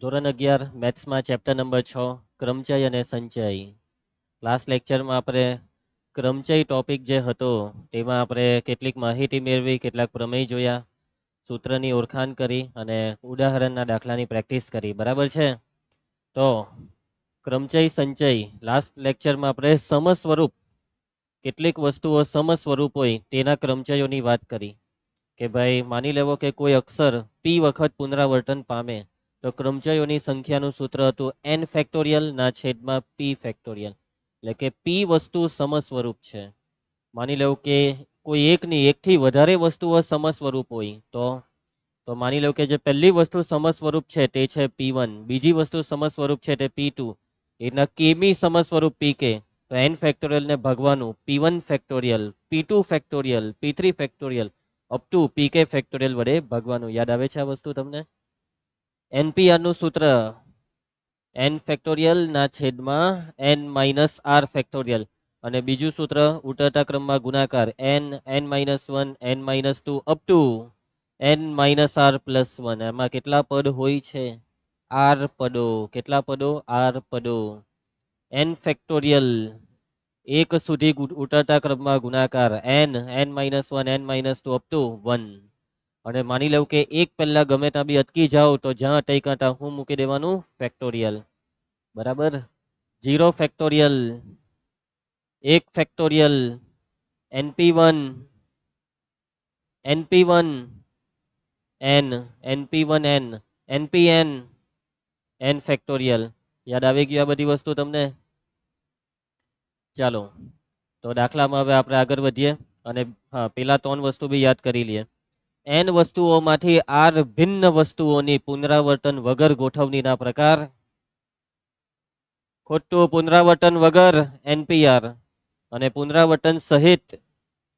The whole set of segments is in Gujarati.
ધોરણ 11 મેથ્સમાં ચેપ્ટર નંબર 6 ક્રમચય અને સંચય. લાસ્ટ લેક્ચરમાં આપણે ક્રમચય ટોપિક જે હતો તેમાં આપણે કેટલીક માહિતી મેળવી, કેટલાક પ્રમેય જોયા, સૂત્રની ઓળખાણ કરી અને ઉદાહરણના દાખલાની પ્રેક્ટિસ કરી. બરાબર છે? તો ક્રમચય સંચય લાસ્ટ લેક્ચરમાં આપણે સમસ્વરૂપ, કેટલીક વસ્તુઓ સમસ્વરૂપ હોય તેના ક્રમચયોની વાત કરી કે ભાઈ માની લેવો કે કોઈ અક્ષર p વખત પુનરાવર્તન પામે તો ક્રમચયોની સંખ્યાનું સૂત્ર હતું n ફેક્ટોરિયલ ના છેદમાં p ફેક્ટોરિયલ. એટલે કે p વસ્તુ સમસ્વરૂપ છે. માની લેવું કે કોઈ એકથી વધારે વસ્તુઓ સમસ્વરૂપ હોય તો માની લો કે જે પહેલી વસ્તુ સમસ્વરૂપ છે તે છે p1, બીજી વસ્તુ સમસ્વરૂપ છે તે p2, એના કેમી સમસ્વરૂપ pk. તો n ફેક્ટોરિયલ ને ભાગવાનું p1 factorial, p2 factorial, p3 factorial up to pk factorial વડે ભાગવાનું. યાદ આવે છે આ વસ્તુ તમને? NPR નું સૂત્ર n ફેક્ટોરિયલ ના છેદમાં n માઇનસ r ફેક્ટોરિયલ, અને બીજું સૂત્ર ઉતરતા ક્રમમાં ગુણાકાર n-1 n-2 up to n-r+1. એમાં કેટલા પદ હોય છે? r પદો. કેટલા પદો? r પદો. n ફેક્ટોરિયલ એક સુધી ઉતરતા ક્રમમાં ગુણાકાર n-1 n-2 અપ ટુ 1. અને માની લઉં કે એક પહેલા ગમે ત્યાં બી અટકી જાઓ તો જ્યાં અટક્યા ત્યાં હું મૂકી દેવાનું? ફેક્ટોરિયલ. બરાબર? 0 factorial, 1 factorial, np1 np1 n np1 n npn n factorial. યાદ આવી ગયું આ બધી વસ્તુ તમને? ચાલો તો દાખલામાં હવે આપણે આગળ વધીએ અને હા, પેલા 3 વસ્તુ બી યાદ કરી લઈએ. n વસ્તુઓમાંથી r ભિન્ન વસ્તુઓની પુનરાવર્તન વગર ગોઠવણીના પ્રકાર. ખોટું. પુનરાવર્તન વગર npr અને પુનરાવર્તન સહિત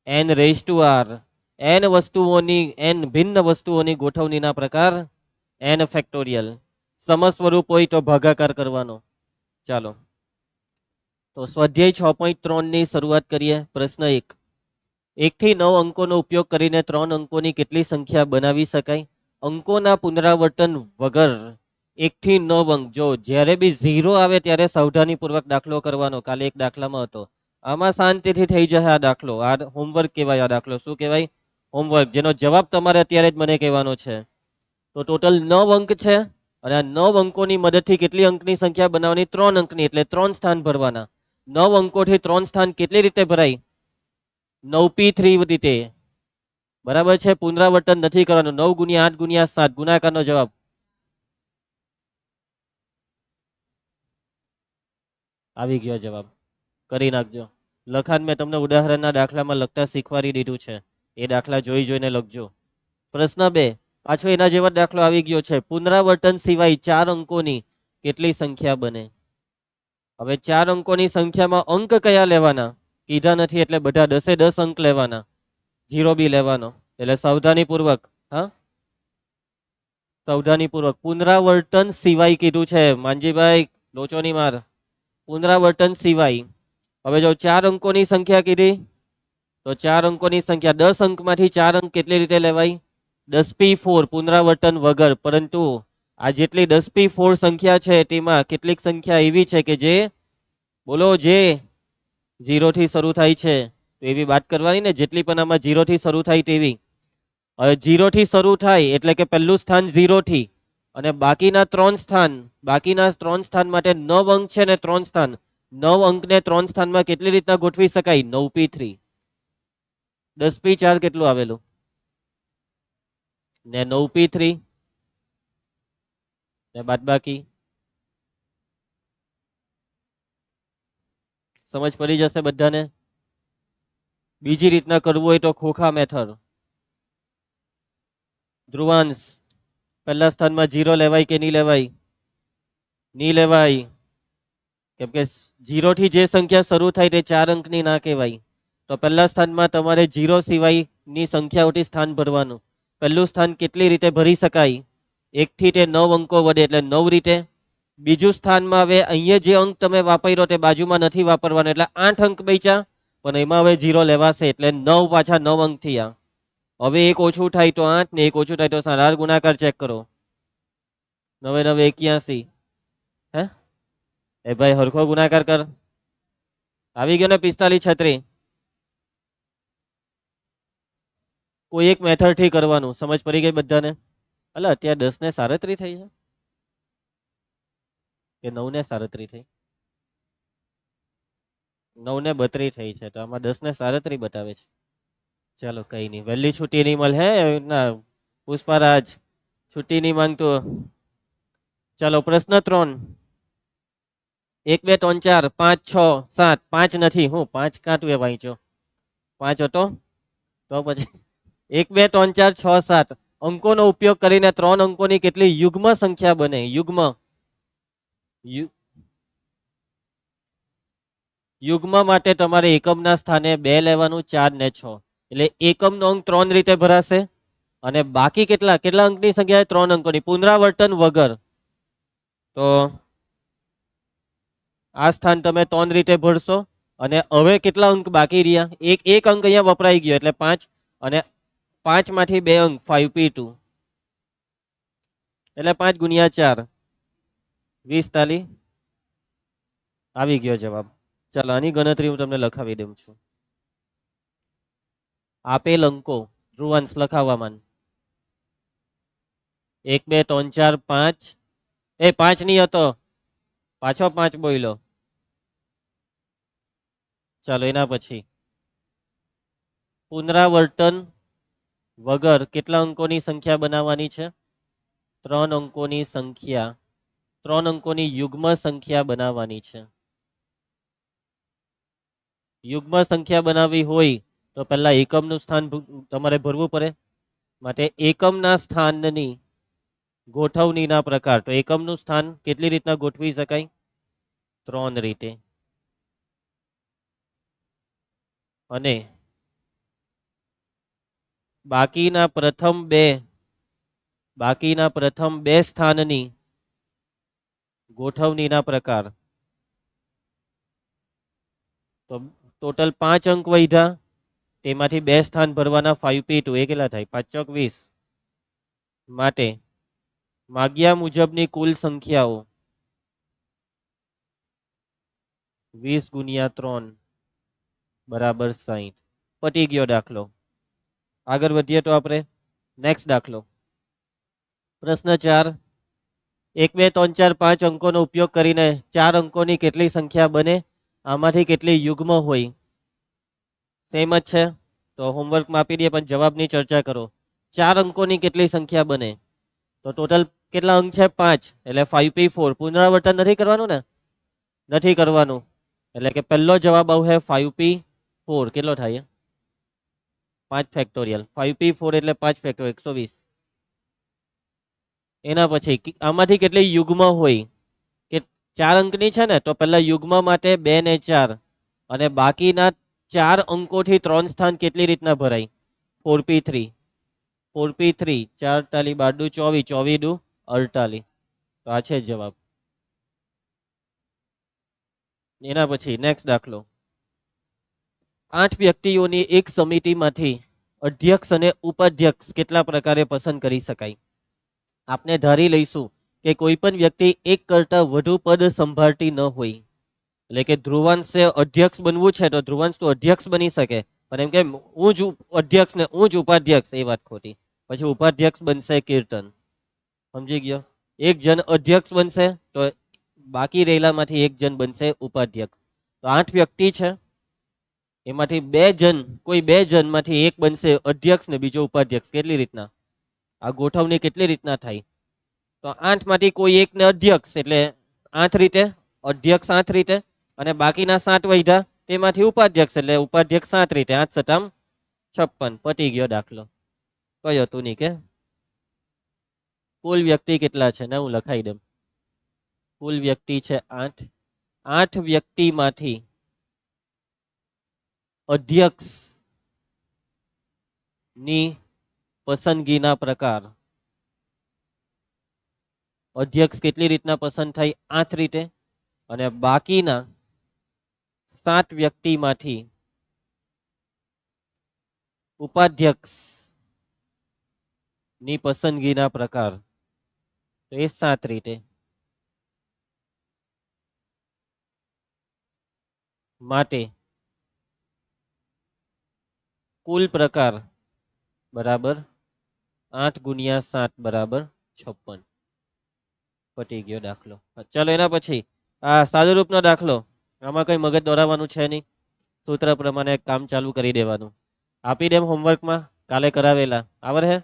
n⁻r. n ભિન્ન વસ્તુઓની ગોઠવણીના પ્રકાર n ફેક્ટોરિયલ. સમસ્વરૂપ હોય તો ભાગાકાર કરવાનો. ચાલો તો સ્વાધ્યાય 6.3 ની શરૂઆત કરીએ. પ્રશ્ન 1. 1 થી 9 અંકોનો ઉપયોગ કરીને 3 અંકોની કેટલી સંખ્યા બનાવી શકાય? અંકોના પુનરાવર્તન વગર 1 થી 9 અંક. જો જ્યારે બી 0 આવે ત્યારે સાવધાનીપૂર્વક દાખલો કરવાનો. કાલે એક દાખલામાં હતો. આમાં શાંતિથી થઈ જશે આ દાખલો. આ હોમવર્ક કહેવાય. આ દાખલો શું કહેવાય? હોમવર્ક, જેનો જવાબ તમારે અત્યારે જ મને કહેવાનો છે. તો ટોટલ 9 અંક છે અને આ 9 અંકોની મદદથી કેટલી અંકની સંખ્યા બનાવવાની? 3 અંકની, એટલે 3 સ્થાન ભરવાના. 9 અંકોથી 3 સ્થાન કેટલી રીતે ભરાય? 9p3 રીતે. બરાબર છે? પુનરાવર્તન નથી કરવાનું. 9 ગુણ્યા 8 ગુણ્યા 7 ગુણાકારનો જવાબ આવી ગયો. જવાબ કરી નાખજો. લખાણ મેં તમને ઉદાહરણના દાખલામાં લખતા શીખવાડી દીધું છે. એ દાખલા જોઈ જોઈને લખજો. પ્રશ્ન 2. પાછો એના જેવા દાખલો આવી ગયો છે. પુનરાવર્તન સિવાય 4 અંકોની કેટલી સંખ્યા બને? હવે 4 અંકોની સંખ્યામાં અંક કયા લેવાના કીધા નથી, એટલે બધા 10 અંક લેવાના. 0 બી લેવાનો. એટલે સાવધાનીપૂર્વક, હા, સાવધાનીપૂર્વક. પુનરાવર્તન સિવાય કીધું છે માનજીભાઈ, લોચો ની માર. પુનરાવર્તન સિવાય. હવે જો 4 અંકોની સંખ્યા કીધી તો 4 અંકોની સંખ્યા 10 અંકમાંથી 4 અંક કેટલી રીતે લેવાય? 10p4 પુનરાવર્તન વગર. પરંતુ આ જેટલી 10p4 સંખ્યા છે તેમાં કેટલીક સંખ્યા એવી છે કે જે, બોલો, જે 0 થી શરૂ થાય છે. તો એવી વાત કરવાની ને, જેટલી પણ આમાં 0 થી શરૂ થાય તેવી. હવે 0 થી શરૂ થાય એટલે કે પહેલું સ્થાન 0 થી, અને બાકીના 3 સ્થાન માટે 9 અંક છે ને 3 સ્થાન. 9 અંકને 3 સ્થાનમાં કેટલી રીતના ગોઠવી શકાય? 9p3. 10p4 કેટલું આવેલું? ને 9p3 ને બાદબાકી. સમજ પડી જશે બધાને? બીજી રીતના કરવું હોય તો ખોખા મેથડ. ધ્રુવાંશ, પહેલા સ્થાનમાં 0 લેવાય કે નહીં લેવાય? નહીં લેવાય. કેમ કે 0 થી જે સંખ્યા શરૂ થાય તે 4 અંકની ના કહેવાય. તો પહેલા સ્થાનમાં તમારે 0 સિવાયની સંખ્યાઓથી સ્થાન ભરવાનું. પહેલું સ્થાન કેટલી રીતે ભરી શકાય? 1 થી તે 9 અંકો વડે, એટલે 9 રીતે. બીજું સ્થાનમાં હવે અહીંયા જે અંક તમે વાપર્યો તે બાજુમાં નથી વાપરવાનો, એટલે 8 અંક બચ્યા, પણ એમાં હવે 0 લેવાશે એટલે 9 પાછા 9 અંક થયા. હવે એક ઓછું થાય તો 8 ને એક ઓછું થાય તો 7. ગુણાકાર ચેક કરો. 9 9 81. હે એ ભાઈ હરખો ગુણાકાર કર. આવી ગયો ને 45 36. કોઈ એક મેથડ થી કરવાનું, સમજ પડી ગઈ બધાને? અલા અત્યારે 10 ને 37 થઈ છે કે 9 ને 37 થઈ? 9 ને 32 થઈ છે, તો આમાં 10 ને 37 બતાવે છે. ચાલો કઈ નહીં, વહેલી છૂટી નહીં મળે હે ના પુષ્પારાજ, છૂટી નહીં માંગતો. ચાલો પ્રશ્ન 3. 1 2 3 4 5 6 7. 5 નથી, હું 5 કાં તું એ વાંચ્યો? 5 હતો તો પછી 1 2 3 4 6 7 અંકોનો ઉપયોગ કરીને 3 અંકોની કેટલી યુગ્મ સંખ્યા બને? યુગ્મ યુગ્મ માટે તમારે એકમના સ્થાને 2 લેવાનું, 4 ને 6. એટલે એકમનો અંક 3 રીતે ભરાશે અને બાકી કેટલા કેટલા અંકની સંખ્યા? 3 અંકોની, પુનરાવર્તન વગર. તો આ સ્થાન તમે 3 રીતે ભરશો અને હવે કેટલા અંક બાકી રહ્યા? એક અંક અહીંયા વપરાઈ ગયો એટલે 5, અને 5 માંથી 2 અંક 5p2 એટલે 5 ગુણ્યા 4 20 આવી ગયો જવાબ. ચાલો આની ગણતરી હું તમને લખાવી દઉં છું. આપેલ અંકો ધ્રુવાંશ લખાવવા માંડ. 1 2 3 4 5. એ 5 ની હતો, પાછો 5 બોલ્યો. ચાલો એના પછી પુનરાવર્તન વગર કેટલા અંકોની સંખ્યા બનાવવાની છે? 3 અંકોની સંખ્યા, 3 અંકોની યુગ્મ સંખ્યા બનાવવાની છે. યુગ્મ સંખ્યા બનાવવી હોય તો પહેલા એકમનું સ્થાન તમારે ભરવું પડે. માટે એકમના સ્થાનની ગોઠવણીના પ્રકાર, તો એકમનું સ્થાન કેટલી રીતના ગોઠવી શકાય? 3 રીતે. અને બાકીના પ્રથમ બે સ્થાનની ગોઠવણીના પ્રકાર, તો ટોટલ 5 અંક વધ્યા, તેમાંથી 2 સ્થાન ભરવાના 5p2 એ કેટલા થાય? 5 ચોક 20. માટે માગ્યા મુજબની કુલ સંખ્યાઓ 20 ગુણ્યા 3 બરાબર 60. પતી ગયો દાખલો. આગળ વધીએ તો આપણે નેક્સ્ટ દાખલો. પ્રશ્ન 4. 1 2 3 4 5 અંકોનો ઉપયોગ કરીને 4 અંકોની કેટલી સંખ્યા બને? આમાંથી કેટલી યુગ્મ હોય? સેમ જ છે તો હોમવર્કમાં આપી દઈએ, પણ જવાબની ચર્ચા કરો. 4 અંકોની કેટલી સંખ્યા બને? તો ટોટલ કેટલા અંક છે? 5, એટલે 5p4. પુનરાવર્તન નથી કરવાનું ને? નથી કરવાનું, એટલે કે પહેલો જવાબ આવશે 5p4. કેટલો થાય? 5 ફેક્ટોરિયલ. 5p4 એટલે 5 ફેક્ટોરિયલ 120. એના પછી આમાંથી કેટલી યુગ્મ હોય? કે 4 અંકની છે ને, તો પહેલા યુગ્મ માટે 2 ને 4, અને બાકીના 4 અંકોથી 3 સ્થાન કેટલી રીતના ભરાય? 4p3. 4p3 4 ટાલી 12 દુ 24, 24 દુ 48. તો આ છે જવાબ. એના પછી નેક્સ્ટ દાખલો. 8 વ્યક્તિઓની એક સમિતિમાંથી અધ્યક્ષ અને ઉપાધ્યક્ષ કેટલા પ્રકારે પસંદ કરી શકાય? આપણે ધારી લઈશું કે કોઈ પણ વ્યક્તિ એક કરતા વધુ પદ સંભાળતી ન હોય. એટલે કે ધ્રુવાંશે અધ્યક્ષ બનવું છે તો ધ્રુવાંશ તો અધ્યક્ષ બની શકે, પણ એમ કે હું જ અધ્યક્ષ ને હું જ ઉપાધ્યક્ષ, એ વાત ખોટી. પછી ઉપાધ્યક્ષ બનશે કીર્તન. સમજી ગયો? એક જણ અધ્યક્ષ બનશે તો બાકી રહેલામાંથી એક જણ બનશે ઉપાધ્યક્ષ. તો 8 વ્યક્તિ છે, એમાંથી 2 જણ, કોઈ 2 જણમાંથી એક બનશે અધ્યક્ષ ને બીજો ઉપાધ્યક્ષ. કેટલી રીતના આ ગોઠવણી કેટલી રીતના થાય? તો 8 માંથી કોઈ એક ને અધ્યક્ષ, એટલે 8 રીતે અધ્યક્ષ 8 રીતે, અને બાકીના 7 વધ્યા તેમાંથી ઉપાધ્યક્ષ, એટલે ઉપાધ્યક્ષ 7 રીતે. 8 સતામ 56. પતી ગયો દાખલો. કયો તું ની કે કુલ વ્યક્તિ કેટલા છે? ને હું લખાઈ દઉં. કુલ વ્યક્તિ છે 8. 8 વ્યક્તિમાંથી અધ્યક્ષ ની પસંદગીના પ્રકાર. અધ્યક્ષ કેટલી રીતના પસંદ થાય? 8 રીતે. અને બાકીના 7 વ્યક્તિમાંથી ઉપાધ્યક્ષ ની પસંદગીના પ્રકાર. તો એ 7 રીતે. માટે કુલ પ્રકાર બરાબર 8 ગુણ્યા 7 બરાબર 56. પટી ગયો દાખલો. ચાલો એના પછી આ સાદુરૂપનો દાખલો. આમાં કઈ મગજ દોડાવવાનું છે નહીં. સૂત્ર પ્રમાણે કામ ચાલુ કરી દેવાનું. આપી દેમ હોમવર્કમાં કાલે કરાવેલા આવડે હે.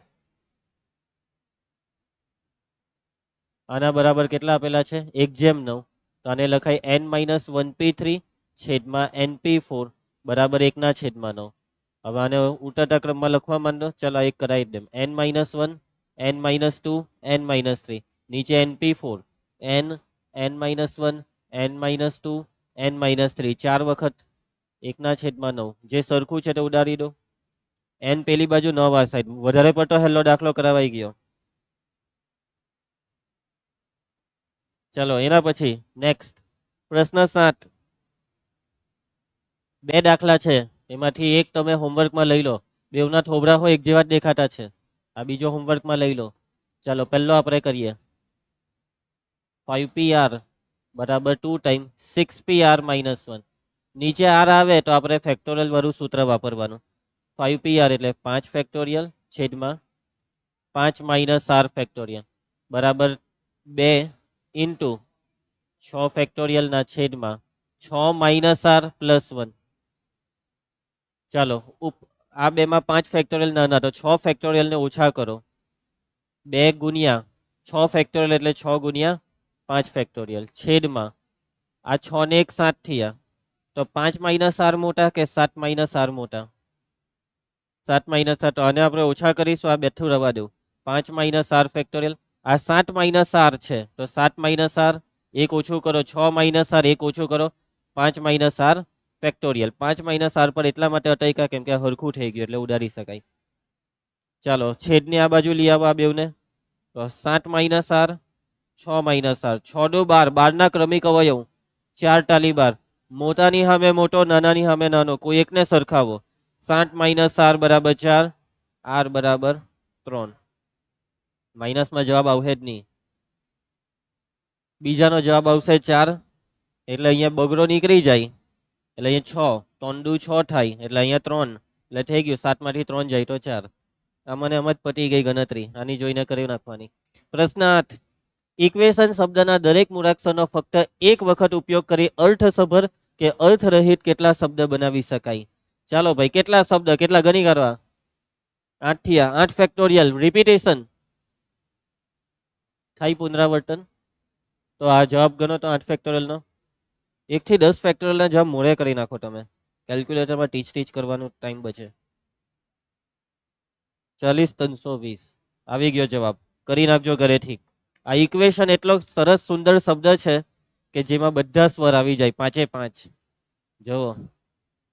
આના બરાબર કેટલા આપેલા છે 1/9. તો આને લખાય n-1p3 છેદમાં np4 બરાબર 1/9. હવે આને ઉલટા ક્રમમાં લખવા માંડો. ચલો એક કરાવી દેમ n-1 n-2 n-3 નીચે np4 n n-1 n-2 n-3 4 વખત 1/9. જે સરખું છે તે ઉડાડી દો. n પેલી બાજુ 9 આ સાઈડ વધારે પડતો હેલો દાખલો કરાવાઈ ગયો. ચલો એના પછી નેક્સ્ટ પ્રશ્ન 7. બે દાખલા છે એમાંથી એક તમે હોમવર્કમાં લઈ લો. બેવના થોબરા હોય એક જેવા જ દેખાતા છે. આ બીજો હોમવર્કમાં લઈ લો. ચાલો પહેલો આપણે કરીએ 5pr બરાબર 2 ટાઈમ 6pr-1. નીચે r આવે તો આપણે ફેક્ટોરિયલ વાળું સૂત્ર વાપરવાનું. 5pr એટલે 5 ફેક્ટોરિયલ છેદમાં 5 - r ફેક્ટોરિયલ બરાબર 2 ઇન્ટુ 6 ફેક્ટોરિયલ ના છેદમાં 6 - r પ્લસ 1. ચાલો આ બેમાં 5 ફેક્ટોરિયલ નાના તો 6 ફેક્ટોરિયલ ને ઓછા કરો. 2 ગુણ્યા 6 ફેક્ટોરિયલ એટલે 6 ગુણ્યા 5 ફેક્ટોરિયલ છેદમાં આ 6 ને 1 7 થયા. તો 5 - r મોટા કે 7 - r મોટા? 7 - r. તો આને આપણે ઓછા કરીશું. આ બેઠું રવા દઉં. 5 - r ફેક્ટોરિયલ આ 7 - r છે તો 7 - r એક ઓછું કરો. 6 - r એક ઓછું કરો. 5 - r ફેક્ટોરિયલ 5 - r પર એટલા માટે અટક્યા કેમ કે આ હરખું થઈ ગયું એટલે ઉડાડી શકાય. ચાલો છેદની આ બાજુ લઈ આવો આ બેવને. તો 7 - r 6 - r 6 દુ 12 12 ના ક્રમિક અવયવ 4 ટાલી 12. મોટાની સામે મોટો નાનાની સામે નાનો કોઈ એકને સરખાવો. 7 - r બરાબર 4 r બરાબર 3. માઇનસમાં જવાબ આવશે જ નહીં. બીજાનો જવાબ આવશે 4 એટલે અહીંયા બગડો નીકળી જાય એટલે અહીંયા 6 3 દુ 6 થાય એટલે અહીંયા 3 એટલે થઈ ગયું. 7 માંથી 3 જાય તો 4. આ મને એમ જ પતી ગઈ ગણતરી. આની જોઈને કરી નાખવાની. પ્રશ્ન 8. ઇક્વેશન શબ્દના દરેક મૂળાક્ષરનો ફક્ત એક વખત ઉપયોગ કરી અર્થસભર કે અર્થરહિત કેટલા શબ્દ બનાવી શકાય? ચાલો ભાઈ કેટલા શબ્દ કેટલા ગણી કાઢવા? 8 થયા. 8 ફેક્ટોરિયલ રિપીટેશન થાય પુનરાવર્તન. તો આ જવાબ ગણો તો 8 ફેક્ટોરિયલ નો 1 થી 10 ફેક્ટોરિયલ ના જવાબ મોડે કરી નાખો તમે. કેલ્ક્યુલેટરમાં ટીચ કરવાનો ટાઈમ બચે. 40 320 આવી ગયો જવાબ. કરી નાખજો ઘરેથી. આ ઇક્વેશન એટલો સરસ સુંદર શબ્દ છે કે જેમાં બધા સ્વર આવી જાય 5 જુઓ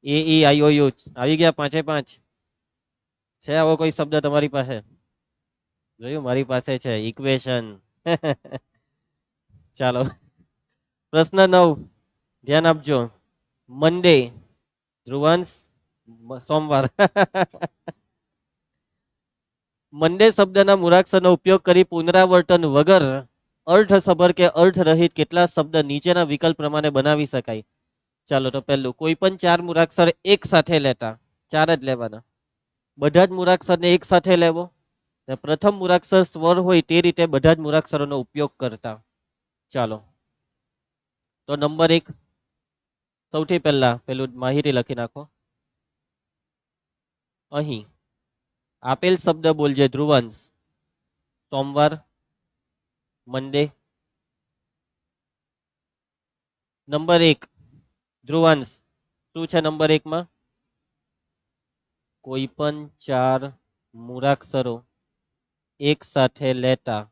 એ ઈ આઈ ઓ યુ આવી ગયા 5 છે. આવો કોઈ શબ્દ તમારી પાસે? જોયું મારી પાસે છે ઇક્વેશન. ચાલો પ્રશ્ન 9 ધ્યાન આપજો. મંડે ધ્રુવાંશ સોમવાર. મંડે શબ્દના મૂળાક્ષરનો ઉપયોગ કરી પુનરાવર્તન વગર અર્થસભર કે અર્થરહિત કેટલા શબ્દ નીચેના વિકલ્પ પ્રમાણે બનાવી શકાય? ચાલો તો પહેલું કોઈ પણ 4 મૂળાક્ષર એક સાથે લેતા. 4 જ લેવાના. બધા જ મૂળાક્ષરને એક સાથે લેવો. પ્રથમ મૂળાક્ષર સ્વર હોય તે રીતે બધા જ મૂળાક્ષરોનો ઉપયોગ કરતા. ચાલો તો નંબર 1 સૌથી પહેલા પેલું માહિતી લખી નાખો. અહીં આપેલ શબ્દ બોલજે ધ્રુવાંશ. સોમવાર મંડે. નંબર 1 ધ્રુવાંશ શું છે નંબર 1 માં? કોઈ પણ 4 મૂળાક્ષરો એક સાથે લેતા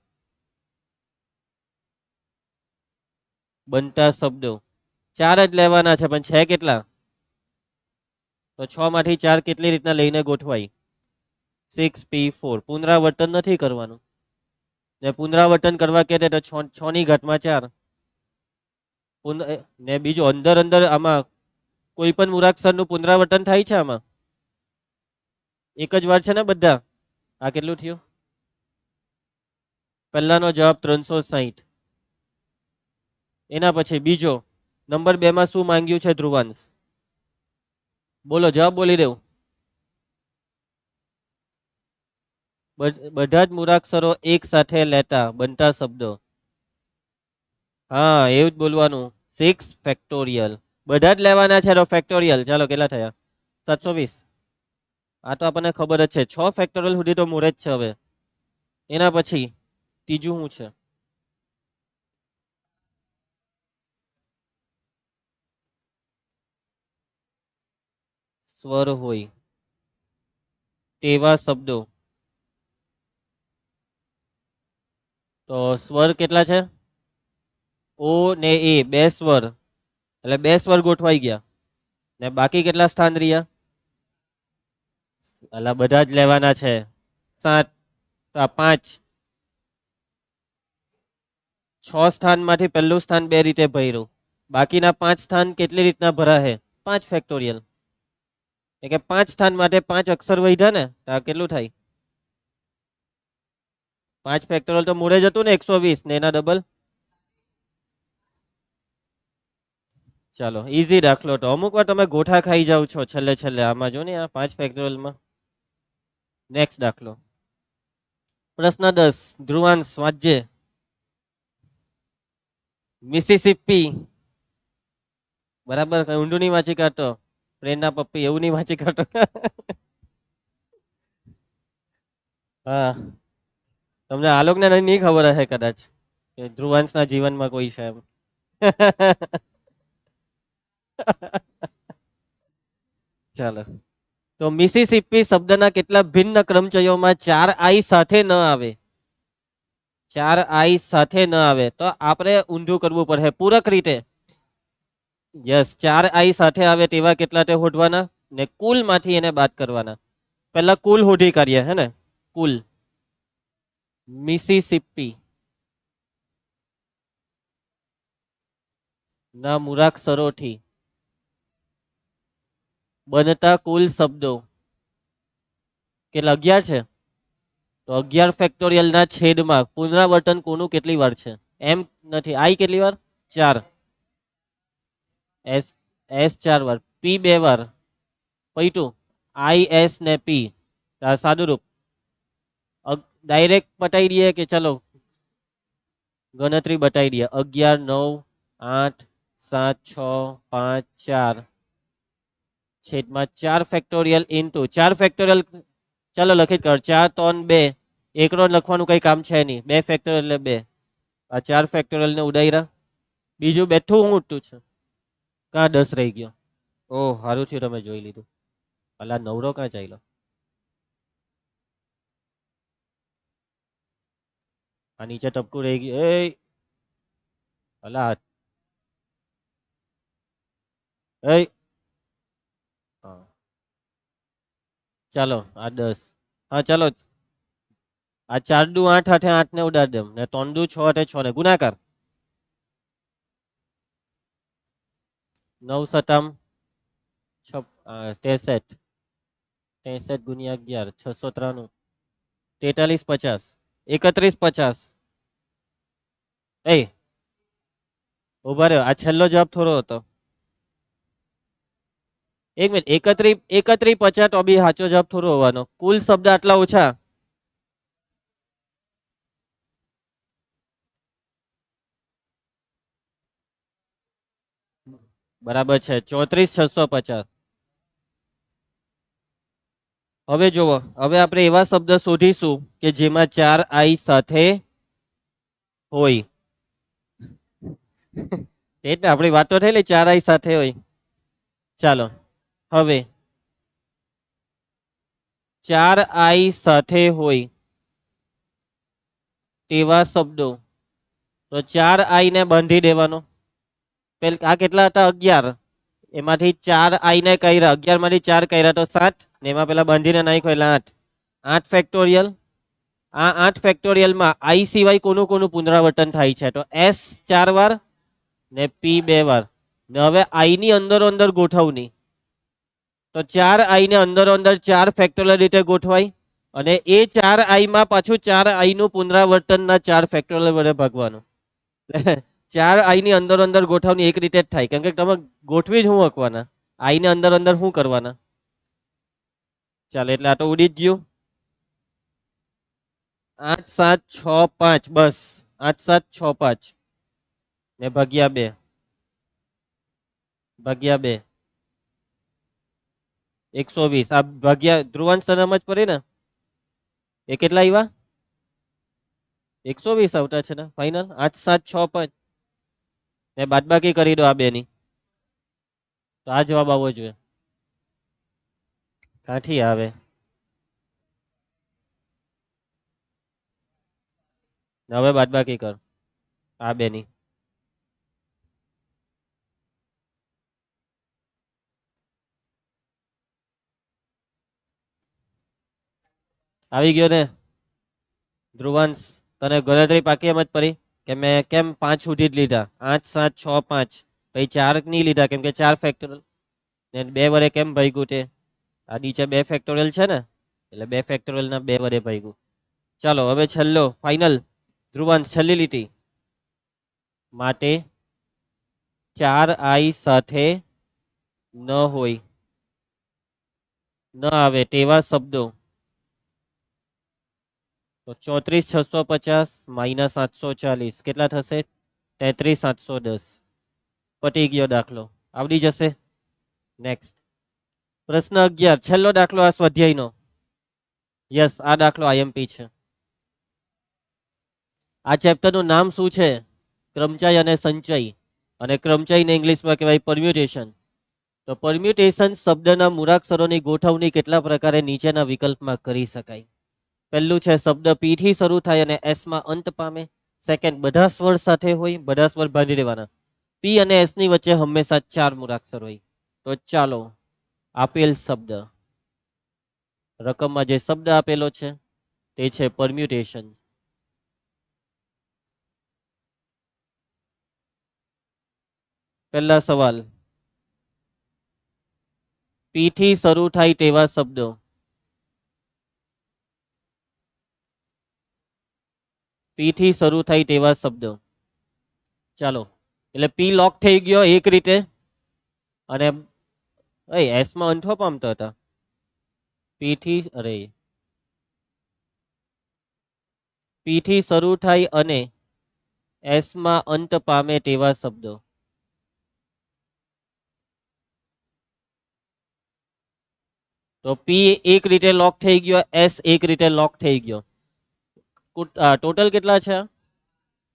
બનતા શબ્દો. 4 જ લેવાના છે પણ છે કેટલા? તો 6 માંથી 4 કેટલી રીતના લઈને ગોઠવાય? 6p4 પુનરાવર્તન નથી કરવાનું. ને પુનરાવર્તન કરવા કે તો 6 ની ઘાતમાં 4. ને બીજું અંદર અંદર આમાં કોઈ પણ મૂળાક્ષરનું પુનરાવર્તન થાય છે આમાં? એક જ વાર છે ને બધા? આ કેટલું થયું? પહેલાનો જવાબ 360. એના પછી બીજો નંબર 2 માં શું માંગ્યું છે ધ્રુવાંશ? બોલો, જવાબ બોલી દઉં. બધા જ મૂળાક્ષરો એક સાથે લેતા બનતા શબ્દો. હા, એવું જ બોલવાનું. 6 ફેક્ટોરિયલ. બધા જ લેવાના છે તો ફેક્ટોરિયલ. ચાલો, કેટલા થયા? 720. આ તો આપણને ખબર જ છે. 6 ફેક્ટોરિયલ સુધી તો મૂળે જ છે હવે. એના પછી ત્રીજું શું છે? સ્વર હોય તેવા શબ્દો. તો સ્વર કેટલા છે? ઓ ને એ બે સ્વર, એટલે બે સ્વર ગોઠવાઈ ગયા. ને બાકી કેટલા સ્થાન રહ્યા? એટલે બધા જ લેવાના છે. 7, 5. 6 સ્થાનમાંથી પહેલું સ્થાન બે રીતે ભર્યું. બાકીના 5 સ્થાન કેટલી રીતના ભરાશે? 5 ફેક્ટોરિયલ. એટલે કે 5 સ્થાન માટે 5 અક્ષર વધ્યા ને, તો આ કેટલું થાય? 5 ફેક્ટોરિયલ તો મૂળે જ હતું ને 120 ને એના ડબલ. ચાલો, ઈઝી દાખલો. તો અમુક વાર તમે ગોઠા ખાઈ જાવ છો છેલ્લે છેલ્લે. આમાં જો ને આ 5 ફેક્ટોરિયલમાં. નેક્સ્ટ દાખલો. પ્રશ્ન 10. ધ્રુવાંશ વાંચજે. મિસિસિપી. બરાબર, કઈ ઊંડું નહીં વાંચી કાઢતો. પ્રેરણા પપ્પી એવું નહીં વાંચી કાઢતો. હા, તમને આ લોકોને નહીં ખબર હશે કદાચ કે ધ્રુવાંશના જીવનમાં કોઈ છે એમ. ચાલો, તો મિસિસિપી શબ્દના કેટલા ભિન્ન ક્રમચયોમાં 4 આઈ સાથે ન આવે? 4 આઈ સાથે ન આવે તો આપણે ઊંધું કરવું પડે પૂરક રીતે. યસ, 4 આઈ સાથે આવે તેવા કેટલા તે શોધવાના ને કુલ માંથી એને બાદ કરવાના. પહેલા કુલ શોધી કાઢીએ હે ને. કુલ. મિસિસિપી ના મૂળાક્ષરોથી બનતા કુલ શબ્દો કેટલા? 11 છે. તો 11 ફેક્ટોરિયલ ના છેદમાં પુનરાવર્તન કોનું કેટલી વાર છે? એમ નથી. આઈ કેટલી વાર? 4. એસ એસ 4 વાર, પી 2 વાર. પૈટું આઈ એસ ને પી સાદું રૂપ. ડાયરેક્ટ બતાવી દઈએ કે ચલો ગણતરી બતાવી દઈએ. 11, 9, 8, 7, 6, 5, 4 છેદમાં 4 ફેક્ટોરિયલ ઇન્ટુ 4 ફેક્ટોરિયલ. ચાલો લખી જ કર. 4, 3, 2. એકડો લખવાનું કઈ કામ છે નહીં. 2 ફેક્ટોરિયલ એટલે 2. આ 4 ફેક્ટોરિયલ ને ઉડાઈરા. બીજું બેઠું હું ઉઠતું છે? કા 10 રહી ગયો? ઓહ, સારું થયું તમે જોઈ લીધું. અલા, નવરો ક્યાં ચાલ્યો? આ નીચે ટપકું રહી ગયું. એ અલા, એ હા. ચાલો, આ 10. હા, ચાલો. આ 4 દુ 8 હાથે 8 ને ઉડાડ દેમ ને 3 દુ 6 હાથે 6 ને ગુણાકાર. 9 સતામ 63. 63 ગુણ્યા 11 693. 43 50. 31 50. એ ઉભા રહ્યો, આ છેલ્લો જવાબ થોડો હતો. એક મિનિટ. 31 50 તો બી સાચો જવાબ થોડો હોવાનો. કુલ શબ્દ આટલા ઓછા. બરાબર છે. 34 650. હવે જુઓ, હવે આપણે એવા શબ્દ શોધીશું કે જેમાં 4 આઈ સાથે હોય. એટલે આપણી વાતો થયેલી 4 આઈ સાથે હોય. ચાલો, હવે 4 આઈ સાથે હોય તેવા શબ્દો. તો 4 આઈ ને બાંધી દેવાનો. આ કેટલા હતા? 11. એમાંથી 4 આઈ ને કર્યા. 11 માંથી 4 કર્યા તો 7 ને એમાં પેલા બાંધીને નાખ્યો એટલે 8. 8 ફેક્ટોરિયલ. આ 8 ફેક્ટોરિયલમાં આઈ સિવાય કોનું કોનું પુનરાવર્તન થાય છે? તો એસ 4 વાર ને પી 2 વાર. ને હવે આઈ ની અંદર અંદર ગોઠવણી. તો 4 આઈ ને અંદર અંદર 4 ફેક્ટોરિયલ રીતે ગોઠવાય. અને એ 4i માં પાછું 4i નું પુનરાવર્તનના 4 ફેક્ટોરિયલ વડે ભાગવાનું. 4i ની અંદર અંદર ગોઠવણી એક રીતે જ થાય, કેમ કે તમે ગોઠવી જ શું હકવાના, આઈ ને અંદર અંદર શું કરવાના. ચાલો એટલે આ તો ઉડી જ ગયું. 8 7 6 5, બસ 8 7 6 5 ને ભાગ્યા 2 ભાગ્યા 2 120. આ ભાગ્યા ધ્રુવાંશ તરમ જ પડે ને. એ કેટલા આવ્યા? 120 આવતા છે ને ફાઈનલ. 8 7 6 5 ને બાદબાકી કરી દો આ બે ની, તો આ જવાબ આવવો જોઈએ. કાંઠી આવે? હવે બાદબાકી કર આ બે ની. આવી ગયો ને ધ્રુવાંશ? તને ગણતરી પાકી એમ જ પડી કે મેં કેમ 5 સુધી જ લીધા? 8 7 6 5 પછી 4 નહીં લીધા કેમ કે 4 ફેક્ટોરિયલ ને 2 વડે કેમ ભાગ્યું તે? આ નીચે 2 ફેક્ટોરિયલ છે ને, એટલે 2 ફેક્ટોરિયલ ના 2 વડે ભાગ્યું. ચાલો હવે છેલ્લો ફાઈનલ. ધ્રુવાંશ છેલ્લી લીટી માટે 4i સાથે ન હોય, ન આવે તેવા શબ્દો. તો 34 650 માઇનસ 840 કેટલા થશે? 33 710. પટી ગયો દાખલો. આવડી જશે. નેક્સ્ટ પ્રશ્ન 11, છેલ્લો દાખલો આ સ્વાધ્યાયનો. યસ, આ દાખલો આઈએમપી છે. આ ચેપ્ટર નું નામ શું છે? ક્રમચય અને સંચય. અને ક્રમચયને ઇંગ્લિશમાં કહેવાય પરમ્યુટેશન. તો પરમ્યુટેશન શબ્દના મૂળાક્ષરોની ગોઠવણી કેટલા પ્રકારે નીચેના વિકલ્પમાં કરી શકાય? પહેલું છે શબ્દ પી થી શરૂ થાય અને એસ માં અંત પામે. સેકન્ડ, બધા સ્વર સાથે હોય, બધા સ્વર બાંધી દેવાના. પી અને એસ ની વચ્ચે હંમેશા 4 મૂળાક્ષર હોય. તો ચાલો આપેલ શબ્દ, રકમમાં જે શબ્દ આપેલો છે તે છે પરમ્યુટેશન. પહેલા સવાલ, પી થી શરૂ થાય તેવા શબ્દો. પી થી શરૂ થાય તેવા શબ્દો. ચાલો એટલે પી લોક થઈ ગયો એક રીતે, અને એસ માં અંઠો પામતા હતા. પી થી પી થી શરૂ થાય અને એસ માં અંત પામે તેવા શબ્દો. તો પી એક રીતે લોક થઈ ગયો, એસ એક રીતે લોક થઈ ગયો. ટોટલ કેટલા છે?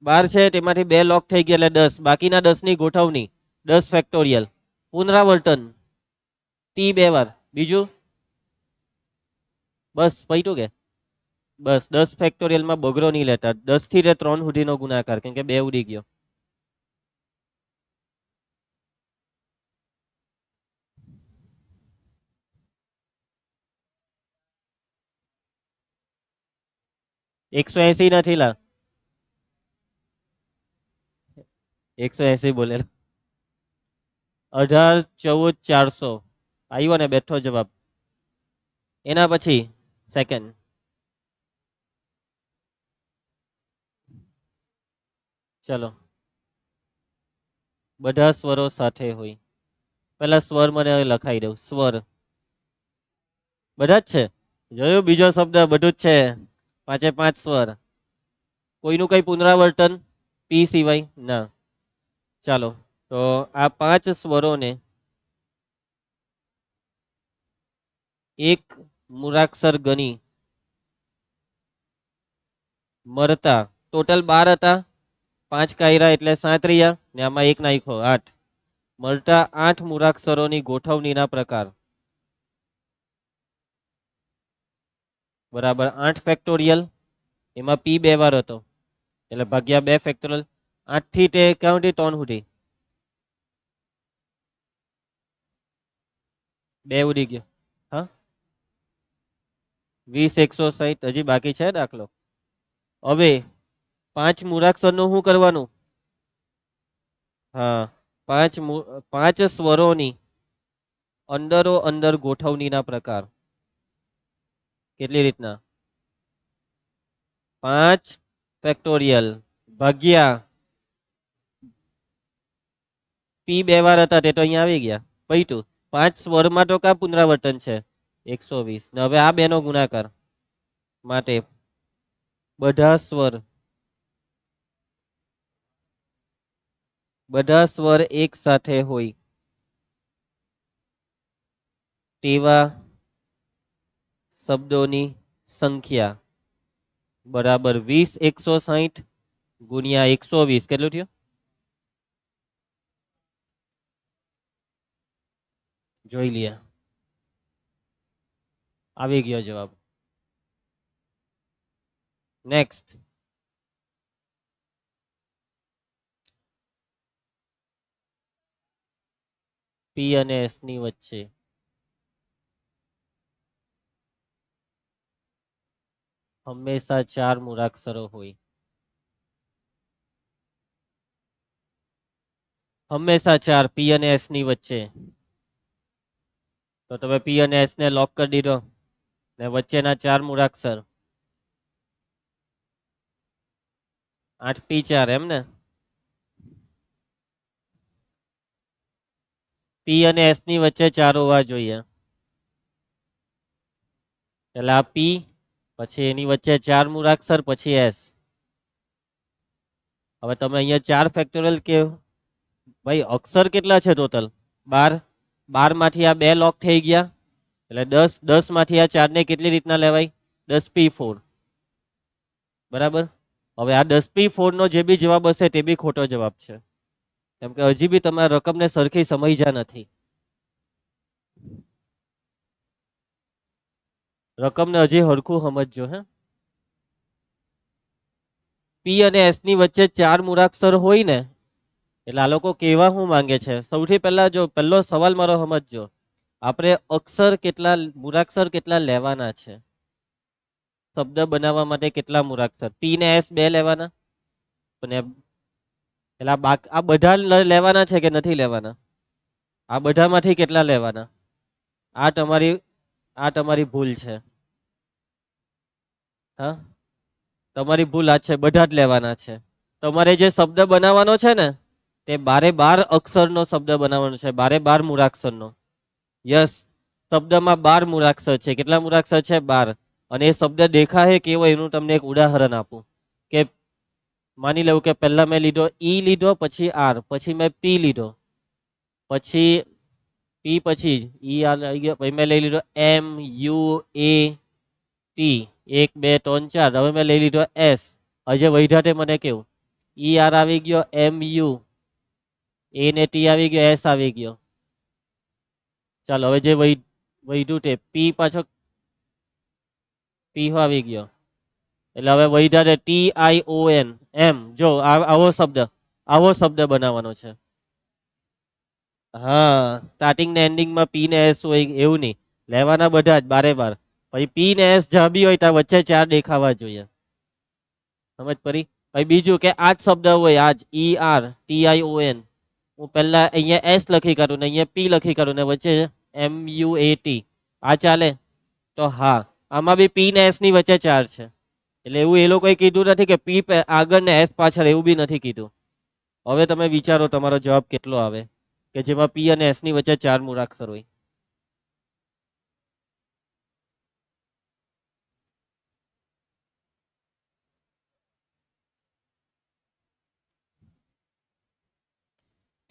12 છે, તેમાંથી 2 લોક થઈ ગયા એટલે 10. બાકીના 10 ની ગોઠવણી 10 ફેક્ટોરિયલ. પુનરાવર્તન ટી 2 વાર. બીજું બસ પૈટું કે? બસ 10 ફેક્ટોરિયલ માં બગડો નહીં લેતા. 10 થી 3 સુધીનો ગુણાકાર, કેમ કે 2 ઉડી ગયો. એકસો એસી નથી લા, 180 બોલે. 18 14 400 આવ્યો ને બેઠો જવાબ. એના પછી સેકન્ડ, ચલો બધા સ્વરો સાથે હોય. પેલા સ્વર મને હવે લખાઈ દઉં. સ્વર બધા જ છે. જોયું, બીજો શબ્દ બધું જ છે. 5 એ 5 સ્વર. કોઈનું કઈ પુનરાવર્તન પી સિવાય ના. ચાલો તો આ 5 સ્વરોને એક મૂળાક્ષર ગણી મળતા ટોટલ 12 હતા. 5 કાયરા એટલે 7 રહ્યા ને આમાં એક નાખ્યો 8. મળતા 8 મૂળાક્ષરોની ગોઠવણીના પ્રકાર. બરાબર 8 ફેક્ટોરિયલ, એમાં પી 2 વાર હતો એટલે ભાગ્યા 2 ફેક્ટોરિયલ. 8 થી તે ક્યાં સુધી? 3 સુધી. 2 ઉડી ગયો. હા 20 160 હજી બાકી છે દાખલો. હવે 5 મૂળાક્ષર નું શું કરવાનું? હા 5 સ્વરોની અંદરો અંદર ગોઠવણીના પ્રકાર. કેટલી રીતના? 5 ફેક્ટોરિયલ ભાગ્યા પી બે વાર હતા તે તો અહીંયા આવી ગયા. પૈતું 5 સ્વરમાં તો કા પુનરાવર્તન છે 120. ને હવે આ બેનો ગુણાકાર માટે બધા સ્વર એક સાથે હોય તેવા શબ્દોની સંખ્યા બરાબર 20 160 ગુણ્યા 120 કેટલું થયું? જોઈ લઈએ. આવી ગયો જવાબ. નેક્સ્ટ. પી અને એસ ની વચ્ચે હંમેશા 4 મૂળાક્ષરો હોય. હંમેશા 4 પી અને એસ ની વચ્ચે. તો તમે પી અને એસ ને લોક કરી દીધો ને વચ્ચેના 4 મૂળાક્ષર 8 P 4 એમ ને. પી અને એસ ની વચ્ચે 4 હોવા જોઈએ. એટલે આ પી પછી એની વચ્ચે 4 મૂળાક્ષર પછી એસ. હવે તમે અહીંયા 4 ફેક્ટોરિયલ કે ભાઈ અક્ષર કેટલા છે ટોટલ? 12. 12 માંથી આ 2 લોક થઈ ગયા એટલે 10. 10 માંથી આ 4 ને કેટલી રીતના લેવાય? 10 P 4. બરાબર. હવે આ 10 P 4 નો જે બી જવાબ હશે તે બી ખોટો જવાબ છે, કેમ કે હજી બી તમે રકમને સરખી સમજ્યા નથી. રકમને હજી હરખું સમજજો. હે પી અને એસ ની વચ્ચે 4 મૂળાક્ષર હોય ને એટલે આ લોકો કેવા શું માંગે છે? સૌથી પહેલા જો પહેલો સવાલ મારો સમજજો. આપણે અક્ષર કેટલા મૂળાક્ષર કેટલા લેવાના છે? શબ્દ બનાવવા માટે કેટલા મૂળાક્ષર? પી ને એસ 2 લેવાના અને એટલે આ બધા લેવાના છે કે નથી લેવાના? આ બધામાંથી કેટલા લેવાના? આ તમારી ભૂલ છે. હા, તમારી ભૂલ આ છે, બધા જ લેવાના છે. તમારે જે શબ્દ બનાવવાનો છે ને તે 12 અક્ષરનો શબ્દ બનાવવાનો છે, 12 મૂળાક્ષરનો. યસ, શબ્દમાં 12 મૂળાક્ષર છે. કેટલા મૂળાક્ષર છે? 12. અને એ શબ્દ દેખાય કેવો એનું તમને એક ઉદાહરણ આપું કે માની લઉં કે પહેલા મેં લીધો ઈ લીધો, પછી આર, પછી મેં પી લીધો, પછી પી પછી ઈ આવી ગયો, પછી મેં લઈ લીધો એમ યુ એ ટી 1 2 3 4. હવે મેં લઈ લીધો એસ. હજે વૈધાતે મને કેવું ઈ આર આવી ગયો, એમ યુ એ ને ટી આવી ગયો, એસ આવી ગયો. ચાલો હવે જે વૈધું તે પી પાછો પી આવી ગયો. એટલે હવે વૈધાતે ટી આઈ ઓ એન એમ. જો આવો શબ્દ બનાવવાનો છે. હા, સ્ટાર્ટિંગ ને એન્ડિંગમાં પી ને એસ હોય એવું નહીં, લેવાના બધા જ 12. પછી પી ને એસ જ્યાં બી હોય ત્યાં વચ્ચે 4 દેખાવા જોઈએ. સમજ પડી? પછી બીજું કે આ જ શબ્દ હોય, આજ E R T I O N, હું પહેલા અહીંયા એસ લખી કાઢું ને અહીંયા પી લખી કાઢું ને વચ્ચે એમ યુ એ ટી, આ ચાલે? તો હા, આમાં બી પી ને એસ ની વચ્ચે 4 છે. એટલે એવું એ લોકોએ કીધું નથી કે પી આગળ ને એસ પાછળ, એવું બી નથી કીધું. હવે તમે વિચારો તમારો જવાબ કેટલો આવે કે જેમાં પી અને એસ ની વચ્ચે 4 મૂળાક્ષર હોય.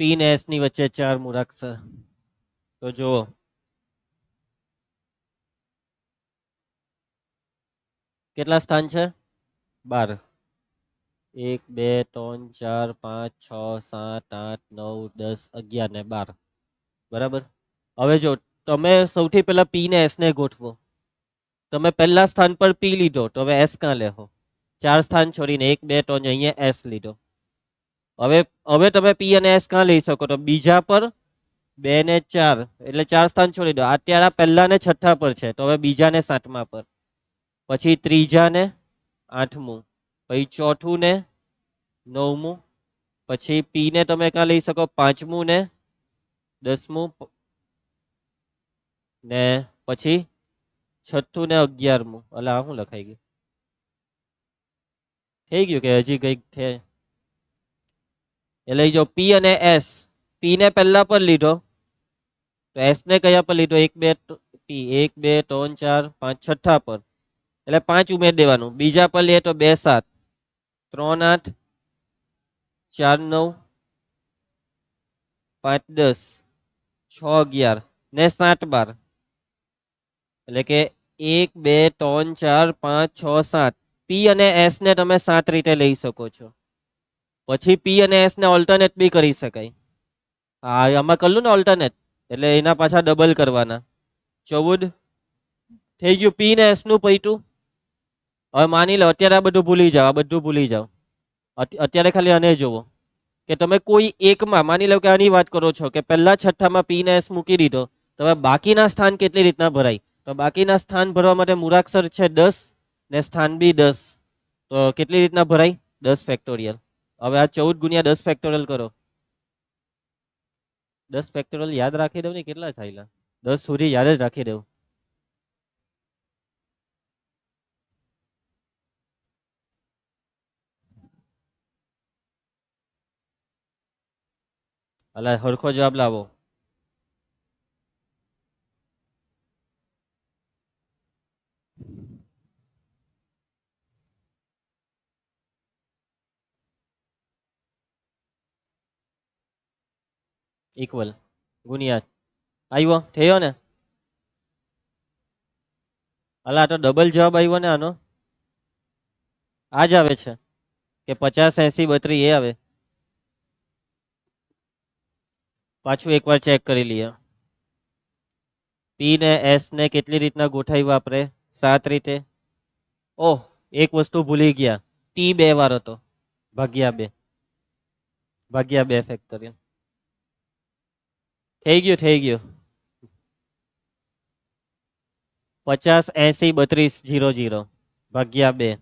પી ને એસ ની વચ્ચે 4 મૂળાક્ષર. તો જુઓ કેટલા સ્થાન છે? 12. 1 2 3 4 5 6 7 8 9 10 11 ને 12. બરાબર. હવે જો તમે સૌથી પહેલા પી ને એસ ને ગોઠવો. તમે પહેલા સ્થાન પર પી લીધો તો હવે એસ ક્યાં લેહો? 4 સ્થાન છોડીને 1 2 3 અહીંયા એસ લીધો. હવે તમે પી અને એસ ક્યાં લઈ શકો? તો બીજા પર 2 ને 4 એટલે 4 સ્થાન છોડી દો. અત્યારે પહેલા ને છઠ્ઠા પર છે તો હવે બીજા ને સાતમા પર, પછી ત્રીજા ને આઠમું, પછી ચોથું ને નવમું, પછી પી ને તમે ક્યાં લઈ શકો? પાંચમું ને 10મું, ને પછી છઠ્ઠું ને 11મું. એટલે આ શું લખાઈ ગયું? થઈ ગયું કે હજી કઈક છે? એટલે જો પી અને એસ, પી ને પહેલા પર લીધો તો એસ ને કયા પર લીધો? એક બે પી, એક બે ત્રણ ચાર પાંચ છઠ્ઠા પર, એટલે 5 ઉમેર દેવાનું. બીજા પર લે તો 2 7, 3 8, 4 9, 5 10, 6 11 ને 7 12, એટલે કે 1 2 3 4 5 6 7. પી અને એસ ને તમે 7 રીતે લઈ શકો છો. પછી પી અને એસ ને ઓલ્ટરનેટ બી કરી શકાય. હા, આમાં કરલું ને ઓલ્ટરનેટ, એટલે એના પાછા ડબલ કરવાના. 14 થઈ ગયું. પી ને એસ નું પૈતું. હવે માની લો અત્યારે આ બધું ભૂલી જાઓ, આ બધું ભૂલી જાઓ. અત્યારે ખાલી આને જોવો કે તમે કોઈ એકમાં, માની લો કે આની વાત કરો છો કે પહેલા છઠ્ઠામાં પી ને એસ મૂકી દીધો, તો હવે બાકીના સ્થાન કેટલી રીતના ભરાય? તો બાકીના સ્થાન ભરવા માટે મૂળાક્ષર છે 10 ને સ્થાન બી 10, તો કેટલી રીતના ભરાય? 10 ફેક્ટોરિયલ. હવે આ 14 ગુણ્યા 10 ફેક્ટોરિયલ કરો. 10 ફેક્ટોરિયલ યાદ રાખી દઉં ને, કેટલા થાય? 10 સુધી યાદ જ રાખી દઉં. અલા હરખો જવાબ લાવો. ઇક્વલ ગુણ્યા, આવ્યો? થયો ને? અલા તો ડબલ જવાબ આવ્યો ને આનો. આ જ આવે છે કે 50 80 32 એ આવે. પાછું એકવાર ચેક કરી લઈએ. પી ને એસ ને કેટલી રીતના ગોઠવ્યું આપણે? 7 રીતે. ઓહ, એક વસ્તુ ભૂલી ગયા. ટી 2 વાર હતો, ભાગ્યા 2. ભાગ્યા 2 ફેક્ટોરિયલ. થઈ ગયું, થઈ ગયું. 50 80 32 00 ભાગ્યા 2.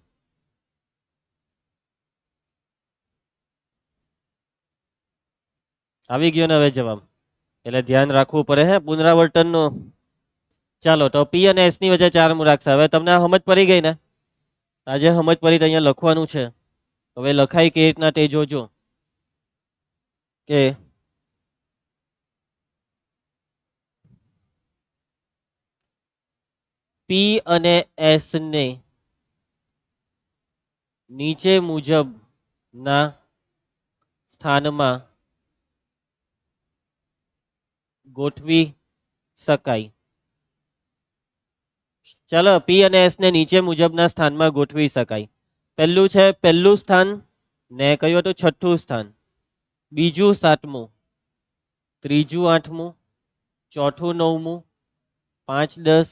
આવી ગયો ને હવે જવાબ. એટલે ધ્યાન રાખવું પડે હે પુનરાવર્તન નું. ચાલો તો પી અને એસ ની વચ્ચે 4 મૂળાક્ષર. હવે તમને આ સમજ પડી ગઈ ને? આજે સમજ પડી તો અહીંયા લખવાનું છે. હવે લખાય કેવી રીતના તે જોજો. કે પી અને એસ ને નીચે મુજબ ના સ્થાનમાં ગોઠવી શકાય. ચાલો, પી અને એસ ને નીચે મુજબના સ્થાનમાં ગોઠવી શકાય. પહેલું છે પહેલું સ્થાન, ને કયું હતું? છઠ્ઠું સ્થાન. બીજું 7મું, ત્રીજું 8મું, ચોથું 9મું, 5 10,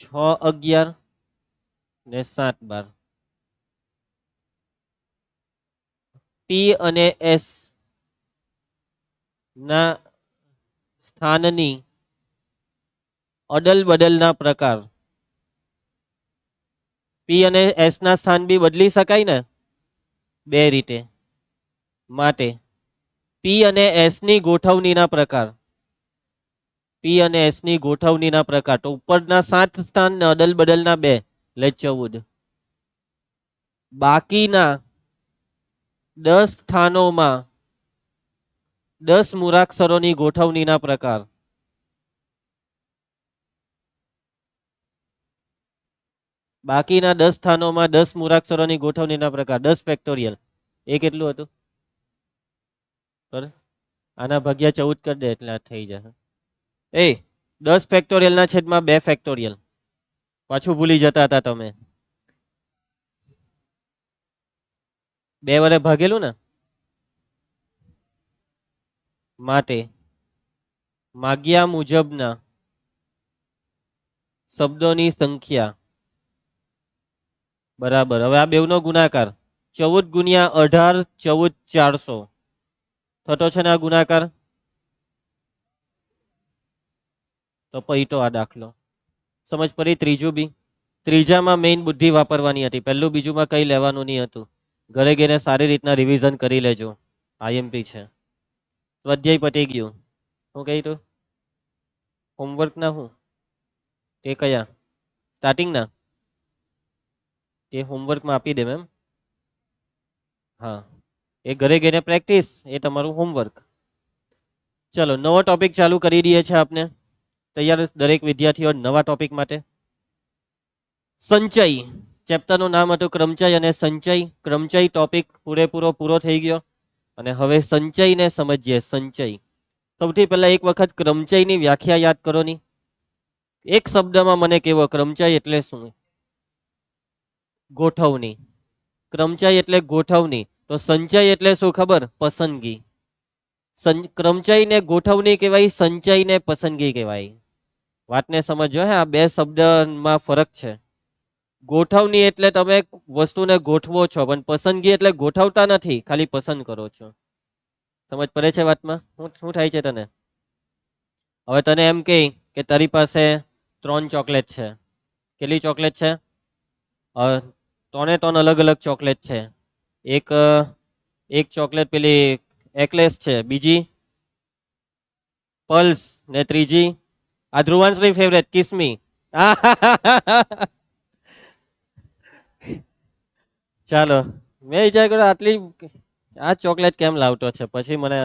6 11 ને 7 12. પી અને એસ ના સ્થાનની અદલ બદલના પ્રકાર. પી અને એસ ના સ્થાન બી બદલી શકાય ને 2 રીતે. માટે પી અને એસ ની ગોઠવણીના પ્રકાર. પી અને એસ ની ગોઠવણીના પ્રકાર. તો ઉપરના 7 સ્થાન ને અદલ બદલના 2, એટલે 14. બાકીના 10 સ્થાનોમાં 10 મૂળાક્ષરોની ગોઠવણીના પ્રકાર. બાકીના 10 સ્થાનોમાં 10 મૂળાક્ષરોની ગોઠવણીના પ્રકાર. 10 ફેક્ટોરિયલ. એ કેટલું હતું? આના ભાગ્યા 14 કરી દે એટલે આ થઈ જશે. એ 10 ફેક્ટોરિયલ ના છેદમાં 2 ફેક્ટોરિયલ. પાછું ભૂલી જતા હતા તમે. 2 વડે ભાગેલું ને, માટે માગ્યા મુજબના શબ્દોની સંખ્યા બરાબર. હવે આ બેવનો ગુણાકાર 14 ગુણ્યા 18 14 400 થતો છે ને આ ગુણાકાર. તો પૈતો આ દાખલો. સમજ પડી? ત્રીજું બી. ત્રીજામાં મેઇન બુદ્ધિ વાપરવાની હતી. પહેલું બીજુંમાં કઈ લેવાનું નહીં હતું. ઘરે ગઈને સારી રીતના રિવિઝન કરી લેજો. આઈએમપી છે. સ્વાધ્યાય પતી ગયું. શું કહ્યું તું? હોમવર્ક ના હું તે કયા સ્ટાર્ટિંગ ના તે હોમવર્કમાં આપી દે એમ. હા, એ ઘરે ગઈને પ્રેક્ટિસ, એ તમારું હોમવર્ક. ચલો નવો ટોપિક ચાલુ કરી દઈએ છે આપને. તૈયાર દરેક વિદ્યાર્થીઓ નવા ટોપિક માટે? સંચય. ચેપ્ટરનું નામ હતું ક્રમચય અને સંચય. ક્રમચય ટોપિક પૂરો થઈ ગયો અને હવે સંચયને સમજીએ. સંચય, સૌથી પહેલા એક વખત ક્રમચયની વ્યાખ્યા યાદ કરો ની. એક શબ્દમાં મને કેવો ક્રમચય એટલે શું? ગોઠવણી. ક્રમચય એટલે ગોઠવણી. તો સંચય એટલે શું ખબર? પસંદગી. ક્રમચય ને ગોઠવણી કહેવાય, સંચય ને પસંદગી કહેવાય. વાતને સમજો હે, આ બે શબ્દમાં ફરક છે. ગોઠવણી એટલે તમે વસ્તુને ગોઠવો છો, પણ પસંદગી એટલે ગોઠવતા નથી, ખાલી પસંદ કરો છો. સમજ પડે છે વાતમાં? શું થાય છે તને? હવે તને એમ કે તારી પાસે 3 ચોકલેટ છે. કેટલી ચોકલેટ છે? ત્રણે ત્રણ અલગ અલગ ચોકલેટ છે. એક એક ચોકલેટ પેલી એકલેસ છે, બીજી પલ્સ, ને ત્રીજી આ ધ્રુવાંશની ફેવરેટ કિસમી. ચાલો, મેં વિચાર કર્યો આટલી આ ચોકલેટ કેમ લાવતો છે, પછી મને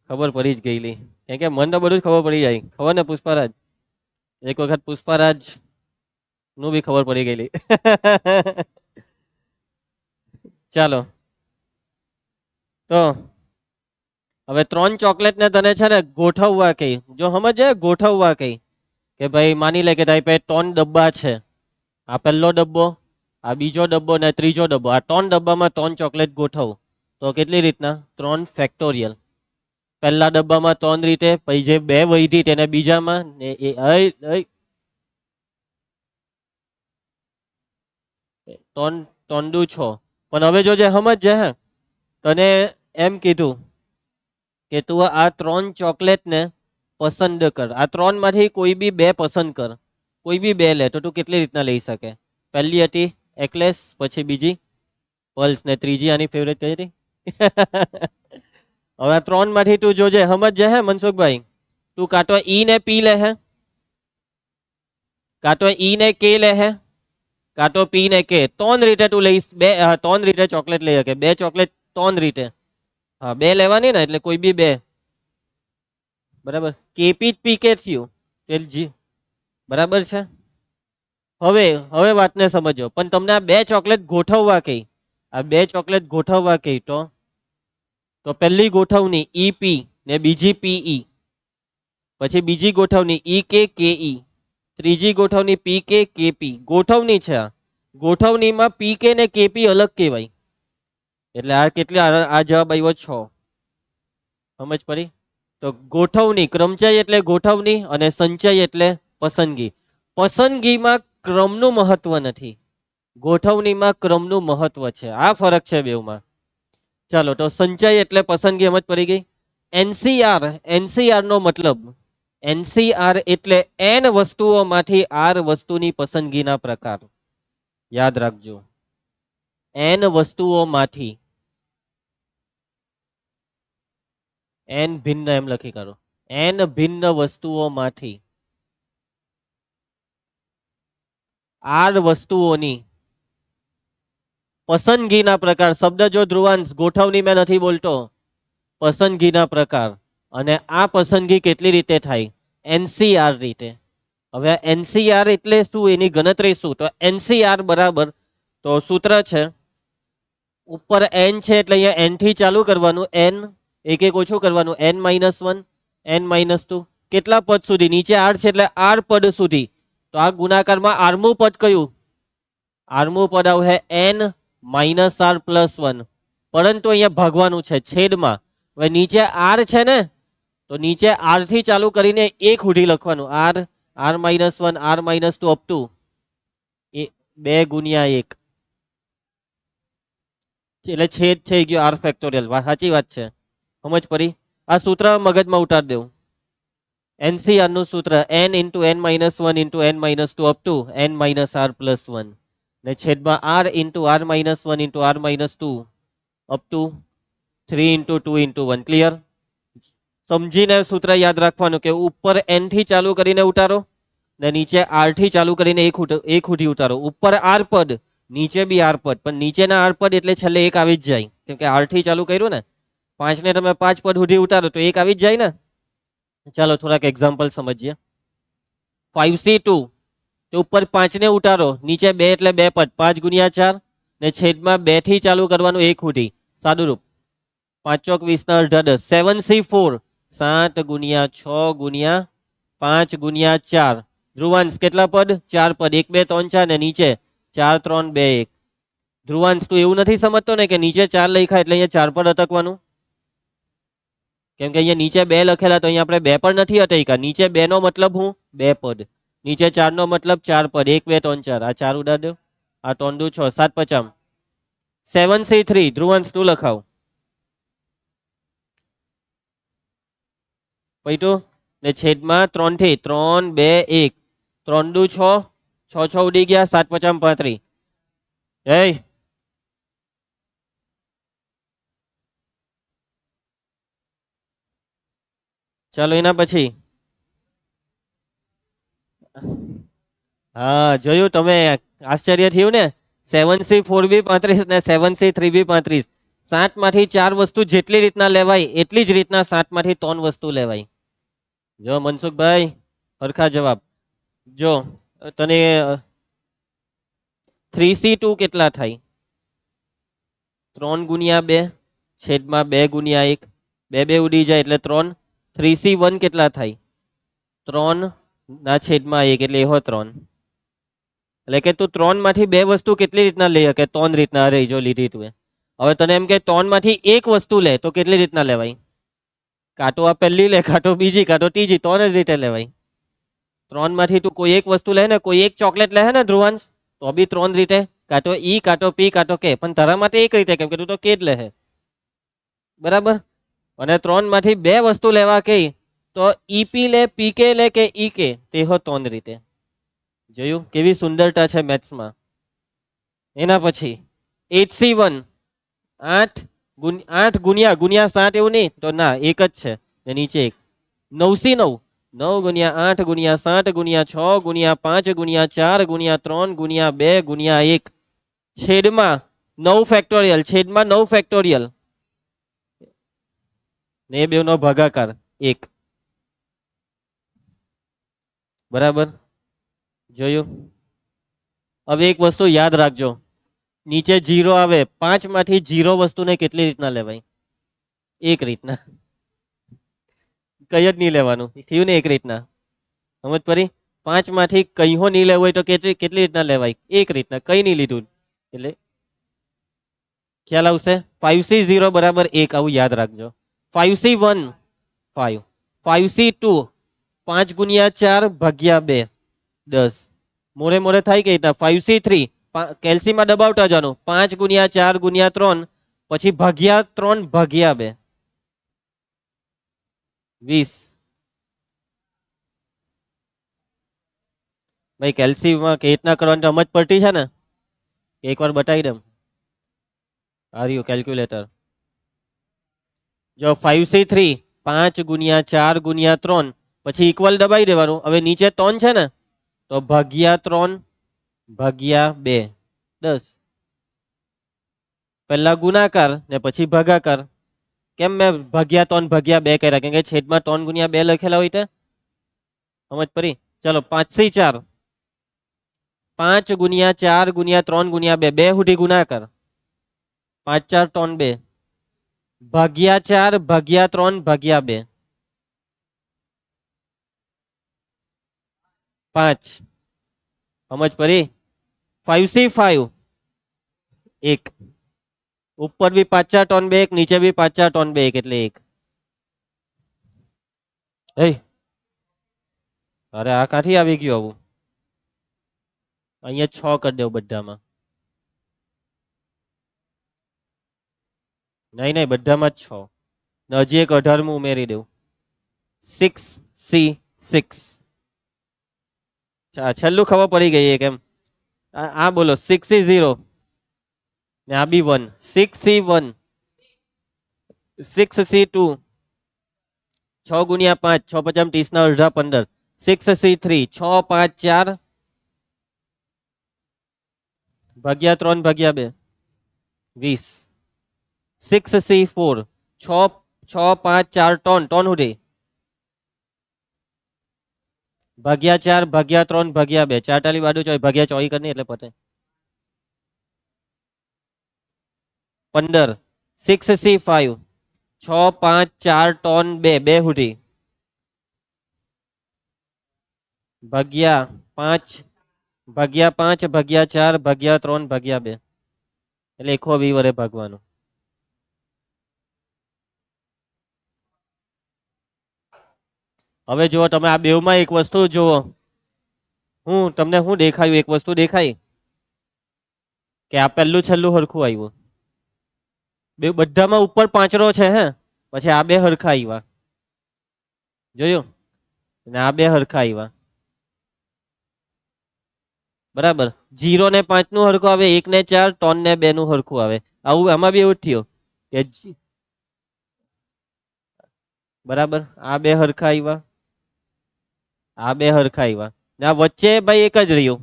ખબર પડી જ ગયેલી. કેમ કે મને તો બધું જ ખબર પડી જાય, ખબર ને પુષ્પારાજ? એક વખત પુષ્પારાજ નું બી ખબર પડી ગયેલી. ચાલો, તો હવે 3 ચોકલેટ ને તને છે ને ગોઠવવા કઈ, જો સમજે ગોઠવવા કઈ, કે ભાઈ માની લે કે તારી પાસે 3 ડબ્બા છે. આ પહેલો ડબ્બો, આ બીજો ડબ્બો ને ત્રીજો ડબ્બો. આ 3 ડબ્બામાં 3 ચોકલેટ ગોઠવ. તો કેટલી રીતના? 3 ફેક્ટોરિયલ. પહેલા ડબ્બામાં 3 રીતે, પછી જે 2 વધી તેને બીજામાં ને ત્રણ ત્રણ દુ 6. પણ હવે જો જે સમજ હે, તને એમ કીધું કે તું આ 3 ચોકલેટ ને પસંદ કર. આ 3 માંથી કોઈ બી 2 પસંદ કર. કોઈ બી 2 લે તો તું કેટલી રીતના લઈ શકે? પહેલી હતી એકલેસ, પછી બીજી પલ્સ, ને ત્રીજી આની ફેવરેટ કઈ હતી? હવે આ 3 માંથી તું જોજે, સમજ હે મનસુખભાઈ? તું કાં તો ઈ ને પી લે હે, કાં તો ઈ ને કે લે હે, કાં તો પી ને કે. 3 રીતે તું લઈશ. 3 રીતે ચોકલેટ લઈ શકે. 2 ચોકલેટ 3 રીતે. હા, 2 લેવાની ને, એટલે કોઈ બી 2. બરાબર, કેપી પીકે થયું જી. બરાબર છે. હવે વાતને સમજો. પણ તમને આ 2 ચોકલેટ ગોઠવવા કઈ, આ 2 ચોકલેટ ગોઠવવા કઈ, તો પહેલી ગોઠવણી ઈ ને બીજી પીઈ. પછી બીજી ગોઠવણી ઈ કે ઈ. ત્રીજી ગોઠવણી પી કે કેપી. ગોઠવણી છે આ. ગોઠવણીમાં પી કે ને કેપી અલગ કહેવાય. એટલે આ કેટલી, આ જવાબ આવ્યો 6. સમજ પડી? તો ગોઠવણી, ક્રમચય એટલે ગોઠવણી અને સંચય એટલે પસંદગી. પસંદગીમાં ક્રમનું મહત્વ નથી, ગોઠવણીમાં ક્રમનું મહત્વ છે. આ ફરક છે બેવમાં. ચાલો, તો સંચય એટલે પસંદગી સમજ પડી ગઈ. એનસીઆર, એનસીઆર નો મતલબ, એનસીઆર એટલે એન વસ્તુઓમાંથી આર વસ્તુની પસંદગીના પ્રકાર. યાદ રાખજો, એન વસ્તુઓમાંથી, એન ભિન્ન એમ લખી કાઢો. એન ભિન્ન વસ્તુઓમાંથી આર વસ્તુઓની પસંદગીના પ્રકાર. શબ્દ જો ધ્રુવાંશ, ગોઠવણી મેં નથી બોલતો, પસંદગીના પ્રકાર. અને આ પસંદગી કેટલી રીતે થાય? એનસીઆર રીતે. હવે એનસીઆર એટલે શું, એની ગણતરી શું? તો એનસીઆર બરાબર, તો સૂત્ર છે ઉપર એન છે એટલે અહીંયા એન થી ચાલુ કરવાનું. એન એક એક ઓછું કરવાનું. n-1, n-2. કેટલા પદ સુધી? નીચે આર છે એટલે આર પદ સુધી. તો આ ગુણાકારમાં આરમું પદ કયું? આરમું પદ આવશે n-r+1. પરંતુ અહીંયા ભાગવાનું છે છેદમાં. હવે નીચે આર છે ને, તો નીચે આર થી ચાલુ કરીને 1 સુધી લખવાનું. R, r-1, r-2 up to 2 ગુણ્યા 1. એટલે છેદ થઈ ગયો આર ફેક્ટોરિયલ. સાચી વાત છે, સમજ પડી? આ સૂત્ર મગજમાં ઉતાર દેવું. એનસીઆર નું સૂત્ર n into n-1 into n-2 up to n-r+1, ને છેદમાં r into r-1 into r-2 up to 3 into 2 into 1. Clear? સમજીને સૂત્ર યાદ રાખવાનું કે ઉપર n થી ચાલુ કરીને ઉતારો, ને નીચે r થી ચાલુ કરીને એક સુધી ઉતારો. ઉપર આર પદ, નીચે બી આર પદ, પણ નીચેના આર પદ એટલે છેલ્લે એક આવી જ જાય, કેમ કે આર થી ચાલુ કર્યું ને. 5 ને તમે 5 પદ સુધી ઉતારો તો એક આવી જ જાય ને. ચાલો થોડાક એક્ઝામ્પલ સમજીએ. 5c2 તો ઉપર 5 ને ઉતારો, નીચે 2 એટલે 2 પદ, 5 ગુણ્યા 4 ને છેદમાં 2 થી ચાલુ કરવાનું 1 સુધી, સાદું રૂપ. 5 ચોક 20 ના અડધા 10. 7c4 7 ગુણ્યા 6 ગુણ્યા 5 ગુણ્યા 4. ધ્રુવાંશ કેટલા પદ? 4 પદ, 1 2 3 4 ને નીચે 4 3 2 1. ધ્રુવાંશ તું એવું નથી સમજતો ને કે નીચે 4 લખ્યા એટલે અહીંયા 4 પર અટકવાનું? કેમ કે અહીંયા નીચે 2 લખેલા તો અહીંયા આપણે 2 પર નથી અટક્યા. નીચે 2 નો મતલબ હું 2 પદ, નીચે 4 નો મતલબ 4 પદ, 1 2 3 4. આ 4 ઉડા દો, આ 3 દુ 6, 7 50. 7c3 ધ્રુવાંશ તું લખાવ. પૈટું ને છેદમાં 3 થી 3 2 1. 3 દુ 6, 6 6 ઉડી ગયા, 7 50 35. એ ચાલો એના પછી. હા જોયું તમે, આશ્ચર્ય થયું ને. 7c4 બી 35 ને 7c3 બી 35. 7 માંથી 4 વસ્તુ જેટલી રીતના લેવાય એટલી જ રીતના 7 માંથી 3 વસ્તુ લેવાય. જો મનસુખભાઈ સરખા જવાબ. જો તને 3c2 કેટલા થાય? 3 ગુણ્યા 2 છેદમાં 2 ગુણ્યા 1. 2 2 ઉડી જાય એટલે 3. 3c1 કેટલા થાય? 3 ના છેદમાં 1 એટલે એહો 3. એટલે કે તું 3 માંથી 2 વસ્તુ કેટલી રીતના લઈ શકે? 3 રીતના. અરે જો લીધી તું. હવે તને એમ કે 3 માંથી એક વસ્તુ લે તો કેટલી રીતના લેવાય? કાં આ પહેલી લે, કાં બીજી, કાં ત્રીજી, 3 જ રીતે લેવાય. 3 માંથી તું કોઈ એક વસ્તુ લે ને, કોઈ એક ચોકલેટ લે ને ધ્રુવાંશ, તો બી 3 રીતે, કાં તો ઈ, કાં તો પી, કાં તો કે. પણ તારા માટે એક રીતે, કેમ કે તું તો કે જ લે. બરાબર. અને 3 માંથી 2 વસ્તુ લેવા કઈ તો ઈપી લે, પીકે લે કે ઈ કે, તેહો 3 રીતે. જોયું કેવી સુંદરતા છે મેથ્સમાં. એના પછી 8c1 8 8 ગુણ્યા ગુણ્યા 7 એવું નહીં તો ના, એક જ છે ને નીચે એક. 9c9 9 ગુણ્યા 8 ગુણ્યા 7 ગુણ્યા 6 ગુણ્યા 5 ગુણ્યા 4 ગુણ્યા 3 ગુણ્યા 2 ગુણ્યા 1. છેદમાં 9 ફેક્ટોરિયલ, છેદમાં 9 ફેક્ટોરિયલ ને એ બેવનો ભાગાકાર 1. બરાબર. જોયું. હવે એક વસ્તુ યાદ રાખજો, નીચે 0 આવે, 5 માંથી 0 વસ્તુને કેટલી રીતના લેવાય? એક રીતના. કઈ જ નહીં લેવાનું, થયું ને? એક રીતના. સમજ પડી? 5 માંથી કઈ હો નહીં લેવું હોય તો કેટલી કેટલી રીતના લેવાય? એક રીતના. કઈ નહીં લીધું એટલે ખ્યાલ આવશે. 5c0 બરાબર 1, આવું યાદ રાખજો. 5c1 5, 5c2 5 ગુણ્યા 4 ભાગ્યા 2 10. મોરે મોરે થાય કે 5c3 કેલ્સીમાં દબાવતા જવાનું, 5 ગુણ્યા 4 ગુણ્યા 3 પછી ભાગ્યા 3 ભાગ્યા 2 20. ભાઈ કેલ્સીમાં કે રીતના કરવાની સમજ પડતી છે ને? એકવાર બતાવી દઉં. આર્યું કેલ્ક્યુલેટર. જો 5c3 5 ગુણ્યા 4 ગુણ્યા 3 પછી ઇક્વલ દબાઈ દેવાનું. હવે નીચે 3 છે ને તો ભાગ્યા 3 ભાગ્યા 2 10. પહેલા ગુણાકાર ને પછી ભાગાકાર. કેમ મેં ભાગ્યા 3 ભાગ્યા 2 કર્યા? કેમ કે છેદમાં 3 ગુણ્યા 2 લખેલા હોય તે. સમજ પડી? ચલો 5c4 5 ગુણ્યા 4 ગુણ્યા 3 ગુણ્યા 2 2 સુધી ગુણાકાર. 5 4 3 2 ભાગ્યા 4 ભાગ્યા 3 ભાગ્યા 2 5. સમજ પડી? 5c5 1. ઉપર બી 5 4 3 2 1, નીચે બી 5 4 3 2 1 એટલે 1. અરે આ કાંથી આવી ગયું આવું? અહીંયા 6 કરી દેવું બધામાં. નહીં નહીં, બધામાં જ 6. હજી એક 18મું ઉમેરી દઉં. 6c6. છેલ્લું ખબર પડી ગઈ કેમ? આ બોલો 6c0 ને આ બી 1. 6c1 6c2 6 ગુણ્યા 5 6 50 30 ના અડધા 15. 6c3 6 5 4 ભાગ્યા 3 ભાગ્યા 2 20. 6C4 6 6 5 4 ટોન ટોન સુધી ભાગ્યા 4 ભાગ્યા 3 ભાગ્યા 2 4 ટાલી બાજુ ચોય ભાગ્યા 24 કરની એટલે પતે 15. 6C5 6 5 4 ટોન 2 2 સુધી ભાગ્યા 5 ભાગ્યા 5 ભાગ્યા 4 ભાગ્યા 3 ભાગ્યા 2 એટલે 120 વડે ભાગવાનું. હવે જુઓ તમે આ બેવમાં એક વસ્તુ જુઓ, હું તમને શું દેખાયું, એક વસ્તુ દેખાય કે આ પહેલું છેલ્લું હરખું આવ્યું, બે બધામાં ઉપર પાંચરો છે હે, પછી આ બે હરખા આવ્યા, જોયું, ને આ બે હરખા આવ્યા, બરાબર. 0 ને 5 નું હરખું આવે, 1 ને 4 3 ને 2 નું હરખું આવે. આવું આમાં બી એવું જ થયું કે બરાબર આ બે હરખા આવ્યા, આ બે હરખા આવ્યા, ને આ વચ્ચે ભાઈ એક જ રહ્યું,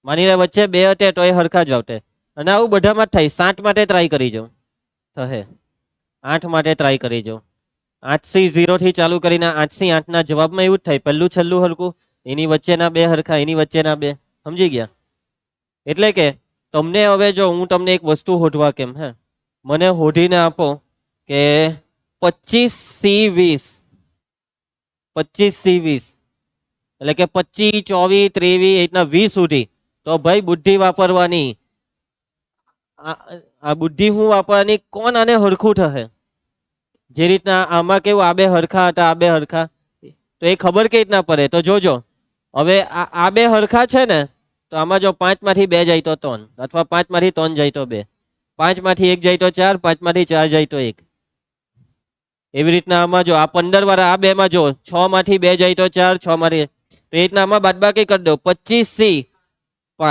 માની લે વચ્ચે બે હતે તો એ હરખા જ આવતે. અને આવું બધામાં જ થાય. 7 માટે ટ્રાય કરી જાઉં થશે, 8 માટે ટ્રાય કરી જાઉં, 8C0 થી ચાલુ કરીને 8C8 ના જવાબમાં એવું જ થાય, પહેલું છેલ્લું હરખું, એની વચ્ચેના બે હરખા, એની વચ્ચેના બે, સમજી ગયા. એટલે કે તમને હવે જો હું તમને એક વસ્તુ હોધવા કેમ, હે મને હોધીને આપો કે 25C20 25C20 એટલે કે 25 24 23 એટલા 20 સુધી, તો ભાઈ બુદ્ધિ વાપરવાની. આ બુદ્ધિ હું વાપરવાની, કોણ આને હરખું થશે. જે રીતના આમાં કેવું આ બે હરખા હતા, આ બે હરખા, તો એ ખબર કઈ રીતના પડે, તો જોજો. હવે આ બે હરખા છે ને, તો આમાં જો 5 માંથી 2 જાય તો 3, અથવા 5 માંથી 3 જાય તો 2, 5 માંથી 1 જાય તો 4, 5 માંથી 4 જાય તો 1. એવી રીતના આમાં જો આ 15 વાળા આ બે માં જો 6 માંથી 2 જાય તો 4, 6 માંથી, તો એ રીતના આમાં બાદબાકી કરી દો, 25C5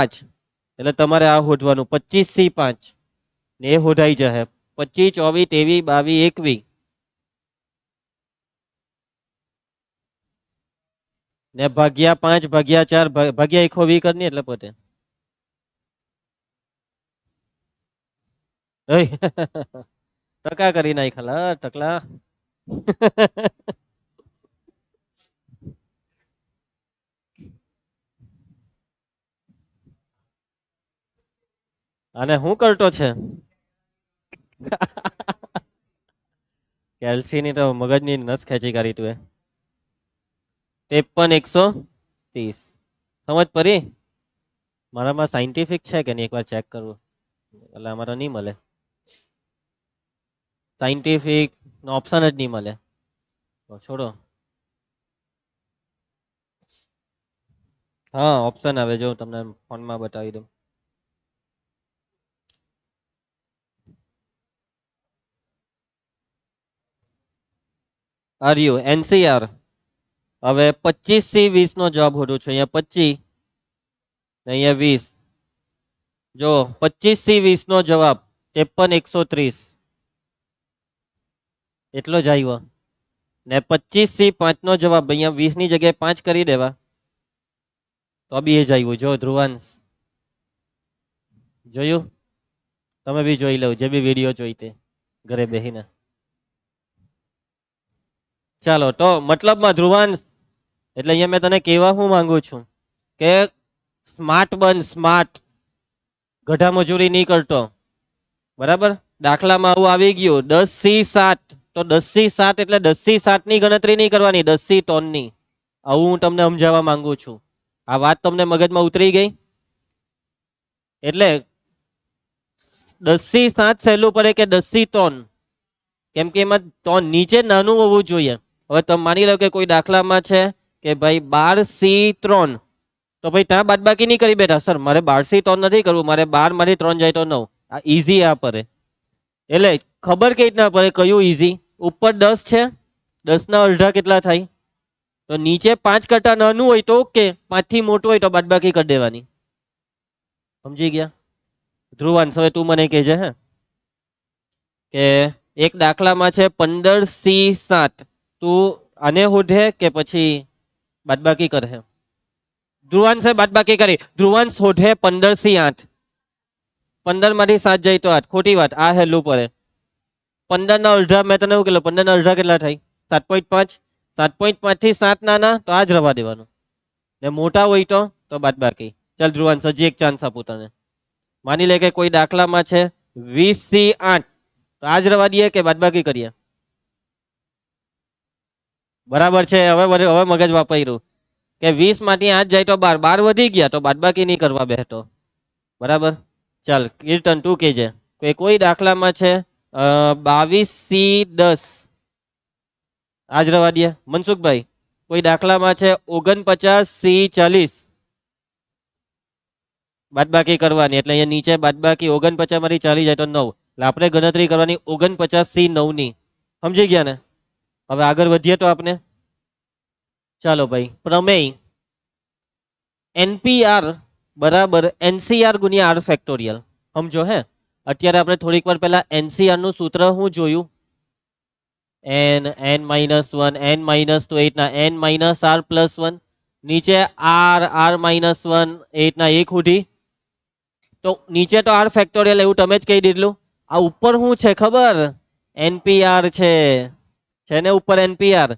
એટલે તમારે આ હોધવાનું 25C5 ને એ હોધાઈ જશે. 25 24 23 22 21 ને ભાગ્યા 5 ભાગ્યા 4 ભાગ્યા 120 કરની એટલે પતે. ટકા કરી નાખાલા ટકલા. અને હું કરતો છે કેલ્સી ની તો મગજની નસ ખેંચી કાઢી તું. 53 130 સમજ પડી. મારામાં સાયન્ટિફિક છે કે નહીં એકવાર ચેક કરવું, એટલે અમારે નહીં મળે સાયન્ટિફિક ઓપ્શન જ નહીં મળે, છોડો. હા ઓપ્શન આવે, જો તમને ફોનમાં બતાવી દઉં. આર્યુ એનસીઆર. હવે 25C20 નો જવાબ હોતો છે, અહીંયા 25 અહીંયા 20. જો 25C20 નો જવાબ 53 130 એટલો જ આવ્યો. ને 25C5 નો જવાબ અહીંયા 20 ની જગ્યાએ 5 કરી દેવા તો બી એ જ આવ્યું. જો ધ્રુવાંશ જોયું, તમે બી જોઈ લો જે બી વિડીયો જોઈ તે ઘરે બેસીને. ચાલો તો મતલબમાં ધ્રુવાંશ, એટલે અહીંયા મેં તને કહેવા હું માંગુ છું કે સ્માર્ટ બન, સ્માર્ટ. ગધા મજૂરી નહીં કરતો, બરાબર. દાખલામાં આવું આવી ગયું 10C7, તો 10C7 એટલે 10C7 ની ગણતરી નહીં કરવાની, 10C3 ની. આવું હું તમને સમજાવવા માંગુ છું. આ વાત તમને મગજમાં ઉતરી ગઈ? એટલે 10C7 સહેલું પડે કે 10C3, કેમ કે એમાં 3 નીચે નાનું હોવું જોઈએ. હવે તમે માની લો કે કોઈ દાખલામાં છે કે ભાઈ 12C3, તો ભાઈ ત્યાં બાદબાકી નહીં કરી બેઠા, સર મારે 12C3 નથી કરવું, મારે 12 માંથી 3 જાય તો 9. આ ઈઝી આ પડે. એટલે ખબર કઈ રીતના પડે કયું ઈઝી? ઉપર 10 છે, 10 ના અડધા કેટલા થાય? તો નીચે 5 કરતા નાનું હોય તો ઓકે, 5 થી મોટું હોય તો બાદબાકી કરી દેવાની. સમજી ગયા? ધ્રુવાંશ હવે તું મને કહેજે હે કે એક દાખલામાં છે 15C7, તું આને હોધે કે પછી બાદબાકી કરે? ધ્રુવાંશે બાદબાકી કરી, ધ્રુવાંશ હોધે 15C8. 15 માંથી 7 જાય તો 8, ખોટી વાત, આ હેલું પડે. 15 ના અડધા, મેં તને એવું કીધું 15 ના અડધા કેટલા થાય? 7.5. 7.5 થી 7 નાના તો આ જ રવા દેવાનું, ને મોટા હોય તો બાદ બાકી. ચાલ ધ્રુવાંશ, હજી એક ચાન્સ આપું તને. માની લે કે કોઈ દાખલામાં છે 20 થી 8, તો આ જ રવા દઈએ કે બાદ બાકી કરીએ? બરાબર છે, હવે મગજ વાપર્યું કે 20 માંથી 8 જાય તો 12, 12 વધી ગયા તો બાદ બાકી નહીં કરવા બેઠો. બરાબર. ચાલ કીર્તન તું કેજે કે કોઈ દાખલામાં છે 22 થી 10, આજ રવા દે. મનસુખભાઈ, કોઈ દાખલામાં છે 49 થી 40, બાદબાકી કરવાની, એટલે અહીંયા નીચે બાદબાકી 49 માંથી 40 જાય તો 9, એટલે આપણે ગણતરી કરવાની 49 થી 9 ની. સમજી ગયા ને? હવે આગળ વધીએ તો આપણે, ચાલો ભાઈ, પ્રમેય એનપીઆર બરાબર એનસીઆર ગુણ્યા આર ફેક્ટોરિયલ. સમજો હે, અત્યારે આપણે થોડીક વાર પહેલા એનસીઆર નું સૂત્ર હું જોયું, n -1 n -2 8 ના n - r + 1, નીચે r -1 8 ના 1 સુધી. તો નીચે તો આર ફેક્ટોરિયલ એવું તમે જ કહી દીધું. આ ઉપર શું છે ખબર? એનપીઆર છે ને ઉપર એનપીઆર.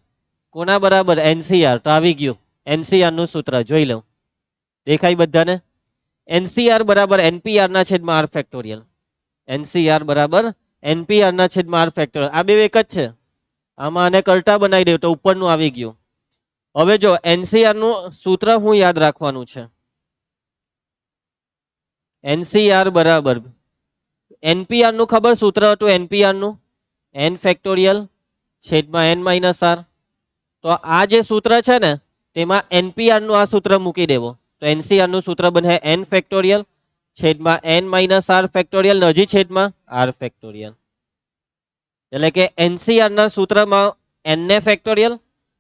કોના બરાબર? એનસીઆર. તો આવી ગયું એનસીઆર નું સૂત્ર, જોઈ લઉં. દેખાય બધાને? એનસીઆર બરાબર એનપીઆર ના છેદમાં આર ફેક્ટોરિયલ. એનસીઆર બરાબર એનપીઆર ના છેદમાં આર ફેક્ટોરિયલ. આ બે એક જ છે. આમાં આને કરતા બનાવી દઉં તો ઉપરનું આવી ગયું. હવે જો એનસીઆર નું સૂત્ર હું યાદ રાખવાનું છે. એનસીઆર બરાબર એનપીઆર નું ખબર સૂત્ર હતું એનપીઆર નું, એન ફેક્ટોરિયલ છેદમાં એન માઇનસ આર. તો આ જે સૂત્ર છે ને તેમાં એનપીઆર નું આ સૂત્ર મૂકી દેવો, તો એનસીઆર નું સૂત્ર બને એન ફેક્ટોરિયલ છેદમાં એન માઇનસ આર ફેક્ટોરિયલ, નજી છેદમાં આર ફેક્ટોરિયલ. એટલે કે એનસીઆર ના સૂત્રમાં એન ને ફેક્ટોરિયલ,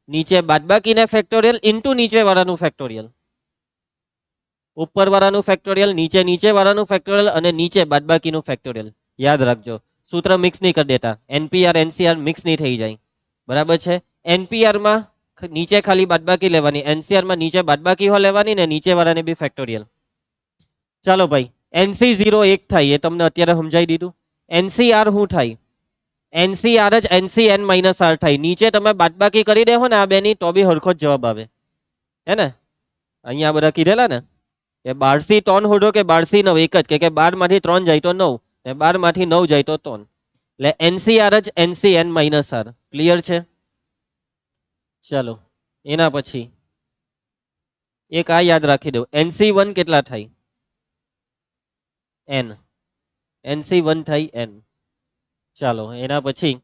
નીચે બાદબાકીને ફેક્ટોરિયલ ઇન્ટુ નીચે વાળાનું ફેક્ટોરિયલ, ઉપર વાળાનું ફેક્ટોરિયલ, નીચે વાળાનું ફેક્ટોરિયલ અને નીચે બાદબાકીનું ફેક્ટોરિયલ. યાદ રાખજો, સૂત્ર મિક્સ નહીં કરી દેતા, એનપીઆર એનસીઆર મિક્સ નહીં થઈ જાય. બરાબર છે? એનપીઆર માં નીચે ખાલી બાદબાકી લેવાની, એનસીઆર માં નીચે બાદબાકી હો લેવાની ને નીચે વાળાને બી ફેક્ટોરિયલ. ચાલો ભાઈ, એનસી 0 1 થાય એ તમને અત્યારે સમજાઈ દીધું. એનસીઆર શું થાય? એનસીઆર જ એનસી એન માઇનસ આર થાય. નીચે તમે બાદબાકી કરી દેહો ને આ બેની તો બી હરખો જ જવાબ આવે. હે ને? અહીંયા બધા કીધેલા ને કે 12 થી 3 હોડો કે 12 થી 9 એક જ, કે 12 માંથી 3 જાય તો 9 ને 12 માંથી 9 જાય તો 3. એટલે એનસીઆર જ NC N minus R. Clear છે? ચાલો એના પછી એક આ યાદ રાખી દો, NC1 કેટલા થાય? n. NC1 થાય n. ચાલો એના પછી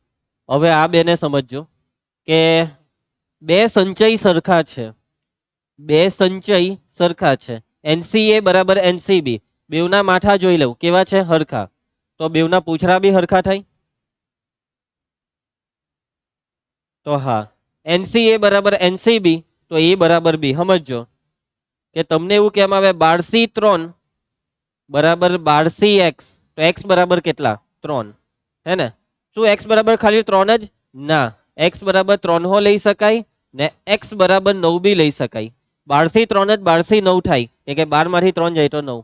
હવે આ બેને સમજજો કે બે સંચય સરખા છે, બે સંચય સરખા છે. NCA બરાબર NCB, બેવના માથા જોઈ લઉં કેવા છે? હરખા. તો બેવના પૂછડા બી હરખા થાય. તો હા, NCA બરાબર NCB તો A બરાબર B. સમજો કે તમને એવું કેમ આવે 12C3 બરાબર 12CX, તો x બરાબર કેટલા? 3. હે ને? શું x બરાબર ખાલી 3 જ? ના, x બરાબર 3 હો લઈ શકાય ને x બરાબર 9 બી લઈ શકાય. 12C3 જ 12C9 થાય, કે 12 માંથી 3 જાય તો 9.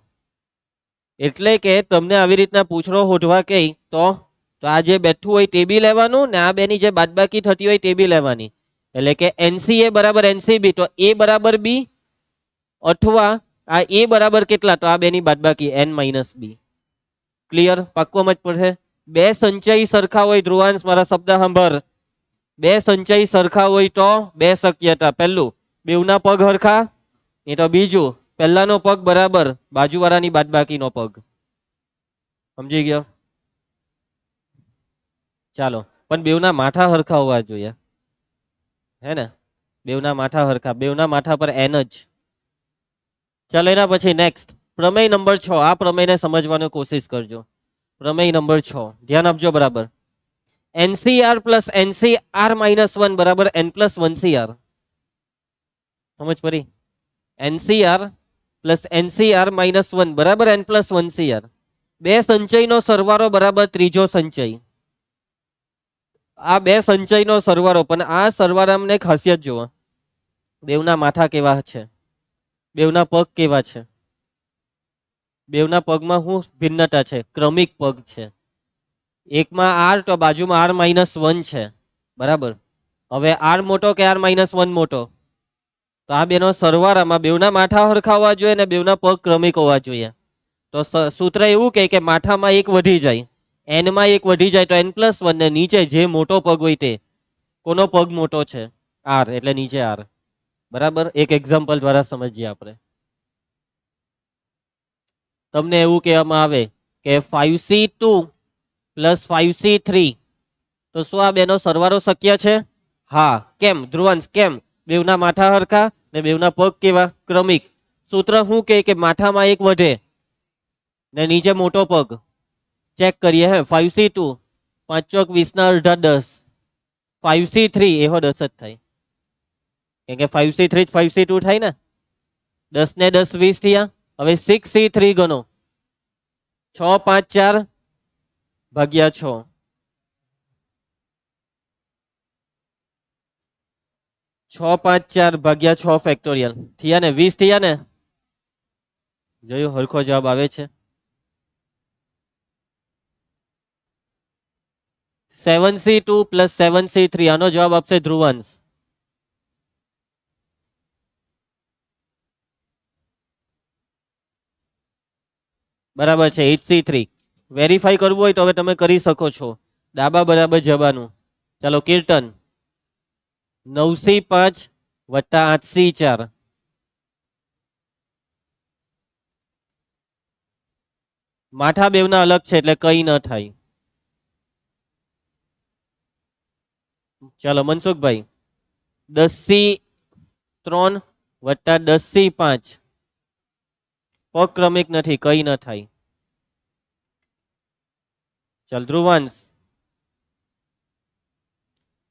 એટલે કે તમને આવી રીતના પૂછડો હોધવા કે તો આ જે બેઠું હોય તે બી લેવાનું ને આ બેની જે બાદબાકી થતી હોય તે બી લેવાની. એટલે કે NCA બરાબર NCB તો A બરાબર B, અથવા આ A બરાબર કેટલા? તો આ બેની બાદબાકી n-b. ક્લિયર? પાક્કો મત પડશે. બે સંચય સરખા હોય, ધ્રુવાંશ મારા શબ્દ સાંભળ. બે સંચય સરખા હોય તો બે શક્યતા. પહેલું, બેવના પગ હરખા, એ તો બીજું પહેલાનો પગ બરાબર બાજુવાળાની બાદબાકીનો પગ. સમજી ગયો? ચાલો, પણ બેવના માથા હરખા હોવા જોઈએ. હે ને? બેવના માથા હરખા, બેવના માથા પર n જ. ચાલો એના પછી નેક્સ્ટ પ્રમેય નંબર 6. આ પ્રમેયને સમજવાની કોશિશ કરજો. પ્રમેય નંબર 6 ધ્યાન આપજો બરાબર. NCR પ્લસ NCR -1 બરાબર n+1CR. સમજ પડી? NCR પ્લસ NCR -1 બરાબર n+1CR. બે સંચયનો સરવાળો બરાબર ત્રીજો સંચય. આ બે સંચયનો સરવાળો, પણ આ સરવાળામાં એક ખાસિયત જુઓ, બેવના માથા કેવા છે, બેવના પગ કેવા છે. બેવના પગમાં શું ભિન્નતા છે? ક્રમિક પગ છે. એકમાં આર તો બાજુમાં r-1 છે, બરાબર. હવે આર મોટો કે r-1 મોટો? તો આ બેનો સરવાળામાં બેવના માથા હરખા હોવા જોઈએ ને બેવના પગ ક્રમિક હોવા જોઈએ. તો સૂત્ર એવું કે માથામાં એક વધી જાય, n માં એક વધી જાય તો n+1 ને નીચે જે મોટો પગ હોય તે. કોનો પગ મોટો છે? આર, એટલે નીચે આર. બરાબર. એક એક્ઝામ્પલ દ્વારા સમજીએ આપણે. તમને એવું કહેવામાં આવે કે 5c2 + 5c3, તો શું આ બેનો સરવાળો શક્ય છે? હા. કેમ ધ્રુવાંશ? કેમ? બેવના માથા હરખા ને બેવના પગ કેવા? ક્રમિક. સૂત્ર શું કે માથામાં એક વધે ને નીચે મોટો પગ. ચેક કરીએ. હે 5c2, 5 ચોક 20 ના અડધા 10. 5c3 એહો 10 જ થાય, કેમ કે 5c3 જ 5c2 થાય ને. 10 ને 10 20 થયા. હવે 6c3 ગણો. 6 5 4 ભાગ્યા 6. 6 5 4 ભાગ્યા 6 ફેક્ટોરિયલ થયા ને 20 થયા ને. જોયું? હરખો જવાબ આવે છે. 7c2 + 7c3, આનો જવાબ આપશે ધ્રુવાંશ. બરાબર છે. 8c3 વેરીફાઈ કરવું હોય તો હવે તમે કરી શકો છો. ડાબા બરાબર જવાનું. ચાલો કીર્તન. 9c5 + 8c4. માથા બેવના અલગ છે એટલે કઈ ન થાય. ચાલો મનસુખભાઈ. 10c3 + 10c5. પગ ક્રમિક નથી, કઈ ન થાય. ચાલ ધ્રુવાંશ.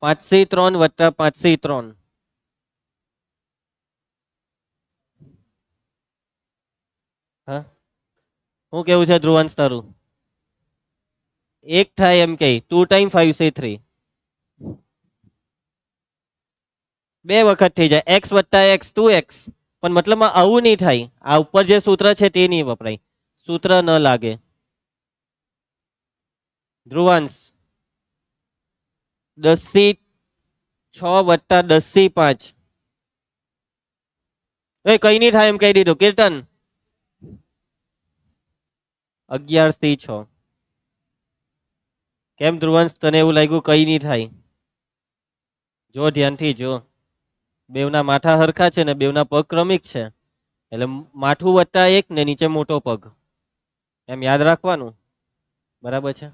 5c3 + 5c3. હા, શું કેવું છે ધ્રુવાંશ તારું? એક થાય એમ કે 2 ટાઈમ 5c3. બે વખત થઈ જાય. x + x 2x. પણ મતલબમાં આવું નહીં થાય. આ ઉપર જે સૂત્ર છે તે નહીં વપરાય. સૂત્ર ન લાગે. ધ્રુવાંશ. 10c6 + 10c5. એ કઈ નહીં થાય એમ કહી દીધું. કીર્તન. 11c6. કેમ ધ્રુવાંશ, તને એવું લાગ્યું કઈ નહીં થાય? જો ધ્યાનથી જો. બેવના માથા હરખા છે ને બેવના પગ ક્રમિક છે, એટલે માથું +1 ને નીચે મોટો પગ, એમ યાદ રાખવાનું. બરાબર છે.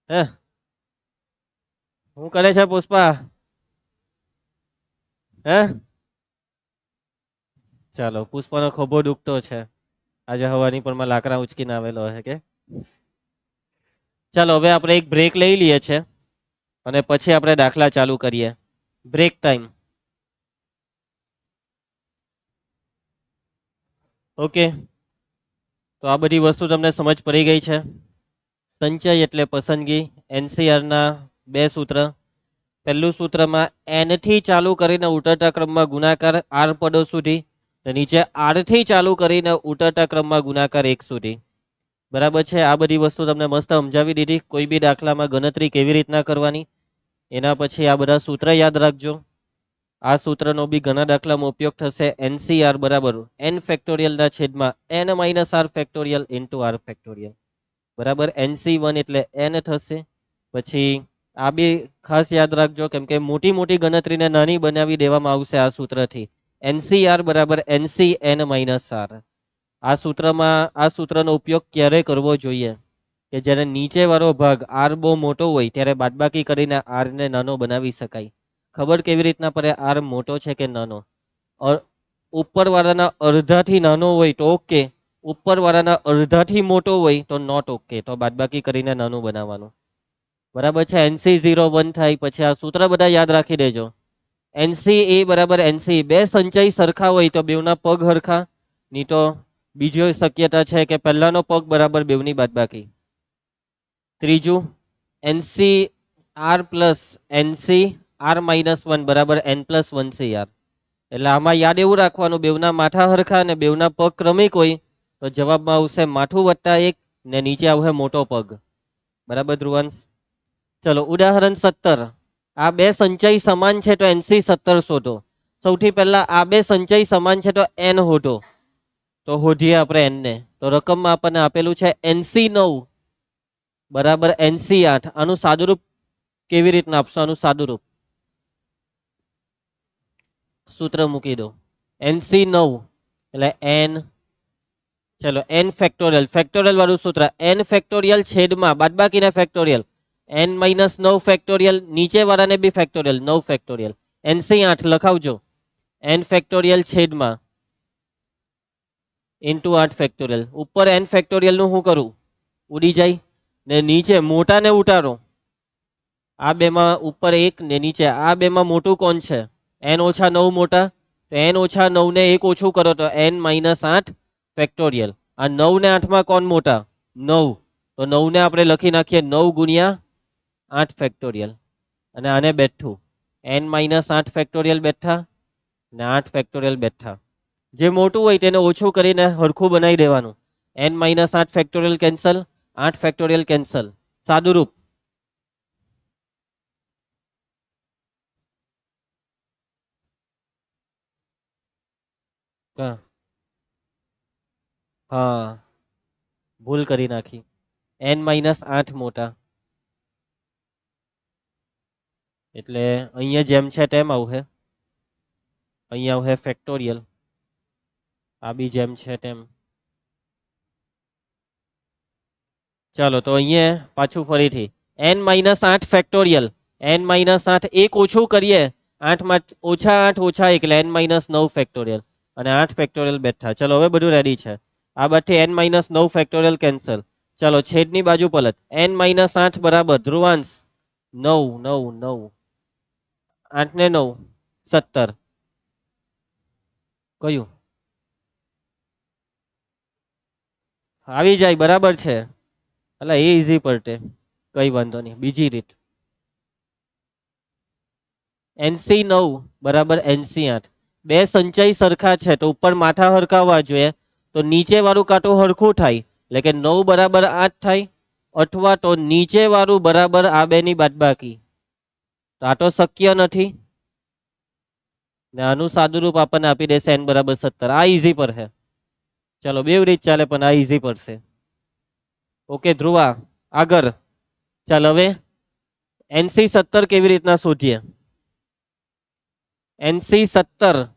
હે, શું કરે છે પુષ્પા? હે, ચાલો પુષ્પાનો ખભો દુખતો છે. આજે હવાની પરમાં લાકડા ઉચકીને આવેલો હશે કે. ચાલો હવે આપણે એક બ્રેક લઈ લઈએ છે અને પછી આપણે દાખલા ચાલુ કરીએ. Break time. ઓકે, તો આ બધી વસ્તુ તમને સમજ પડી ગઈ છે. સંચય એટલે પસંદગી. NCR ના બે સૂત્ર. પહેલું સૂત્રમાં n થી ચાલુ કરીને ઉતરતા ક્રમમાં ગુણાકાર r પદો સુધી, નીચે r થી ચાલુ કરીને ઉતરતા ક્રમમાં ગુણાકાર 1 સુધી. બરાબર છે. આ બધી વસ્તુ તમને મસ્ત સમજાવી દીધી. કોઈ બી દાખલામાં ગણતરી કેવી રીતના કરવાની એના પછી આ બધા સૂત્ર યાદ રાખજો. આ સૂત્રનો બી ઘણા દાખલામાં ઉપયોગ થશે. NCR બરાબર n ફેક્ટોરિયલ ના છેદમાં n - r factorial into r factorial. બરાબર. NC1 એટલે n થશે. પછી આ બી ખાસ યાદ રાખજો, કેમ કે મોટી મોટી ગણતરીને નાની બનાવી દેવામાં આવશે આ સૂત્રથી. NCR બરાબર NCn - r. આ સૂત્રમાં આ સૂત્રનો ઉપયોગ ક્યારે કરવો જોઈએ? કે જ્યારે નીચે વાળો ભાગ r બહુ મોટો હોય ત્યારે બાદબાકી કરીને r ને નાનો બનાવી શકાય. ખબર કેવી રીતના પડે r મોટો છે કે નાનો? ઉપર વાળાના અડધાથી નાનો હોય તો ઓકે, ઉપર વાળાના અડધાથી મોટો હોય તો નોટ ઓકે, તો બાદબાકી કરીને નાનું બનાવવાનું. બરાબર છે. NC01 થાય. પછી આ સૂત્ર બધા યાદ રાખી દેજો. NCA બરાબર NC. બે સંચય સરખા હોય તો બેવના પગ હરખા, નહીં તો બીજો શક્યતા છે કે પહેલાનો પગ બરાબર બેવની બાદબાકી. ત્રીજું NCR + NCr - 1 બરાબર n + 1 CR. એટલે આમાં યાદ એવું રાખવાનું, બેવના માથા હરખા અને બેવના પગ ક્રમિક હોય તો જવાબમાં આવશે માથું વત્તા 1 ને નીચે આવશે મોટો પગ. બરાબર ધ્રુવાંશ? ચલો ઉદાહરણ 17. આ બે સંચય સમાન છે તો NC 17 શોધો. સૌથી પહેલા આ બે સંચય સમાન છે તો n શોધો. તો શોધીએ આપણે n ને. તો રકમમાં આપણને આપેલું છે NC 9 બરાબર NC 8. આનું સાદુરૂપ કેવી રીતના આપશો? આનું સાદુરૂપ સૂત્ર મૂકી દો. NC 9 એટલે n, ચલો n ફેક્ટોરિયલ, ફેક્ટોરિયલ વાળું સૂત્ર n ફેક્ટોરિયલ છેદમાં બાદબાકીના ફેક્ટોરિયલ n માઇનસ 9 ફેક્ટોરિયલ, નીચે વાળાને બી ફેક્ટોરિયલ 9 ફેક્ટોરિયલ. NC 8 લખાવજો, n ફેક્ટોરિયલ છેદમાં ઇન્ટુ 8 ફેક્ટોરિયલ. ઉપર n ફેક્ટોરિયલ નું શું કરું? ઉડી જાય. ને નીચે મોટા ને ઉતારો. આ બેમાં ઉપર 1 ને નીચે આ બેમાં મોટું કોણ છે? n ઓછા 9 મોટા. તો n ઓછા 9 ને 1 ઓછું કરો તો n માઇનસ 8 ફેક્ટોરિયલ. આ 9 ને 8 માં કોણ મોટા? 9. તો 9 ને આપણે લખી નાખીએ 9 ગુણ્યા 8 ફેક્ટોરિયલ. અને આને બેઠું n માઇનસ 8 ફેક્ટોરિયલ બેઠા ને 8 ફેક્ટોરિયલ બેઠા. જે મોટું હોય તેને ઓછું કરીને હરખું બનાવી દેવાનું. n minus 8 factorial cancel, 8 factorial cancel. સાદુરૂપ હા, ભૂલ કરી નાખી. n માઇનસ 8 મોટા એટલે અહીંયા જેમ છે તેમ આવશે. અહીંયા આવશે ફેક્ટોરિયલ. આ બી જેમ છે તેમ. ચાલો તો અહીંયા પાછું ફરીથી n minus 8 factorial. n minus 8 એક ઓછું કરીએ 8 માં ઓછા 8 ઓછા 1 એટલે n માઇનસ 9 ફેક્ટોરિયલ અને 8 ફેક્ટોરિયલ બેઠા. ચલો હવે બધું રેડી છે. આ બાજુથી n માઇનસ 9 ફેક્ટોરિયલ કેન્સલ. ચલો છેદની બાજુ પલટ. n માઇનસ 8 બરાબર ધ્રુવાંશ 9 9 9 8 ને 9 17. કયું આવી જાય? બરાબર છે. એટલે એ ઈઝી પડતે, કઈ વાંધો નહીં. બીજી રીત NC 9 બરાબર NC 8. બે સંચય સરખા છે તો ઉપર માથા હરખાવા જોઈએ તો નીચે વાળું કાંટો હરખું થાય એટલે કે 9 બરાબર 8 થાય, અથવા તો નીચે વાળું બરાબર આ બે ની બાદબાકી. તો આ તો શક્ય નથી ને આનું સાદુરૂપ આપણને આપી દેશે n બરાબર 17. આ ઈઝી પર છે. ચલો બે રીત ચાલે પણ આ ઈઝી પડશે. ઓકે ધ્રુવા આગળ. ચાલ હવે NC 17 કેવી રીતના શોધીએ? NC 17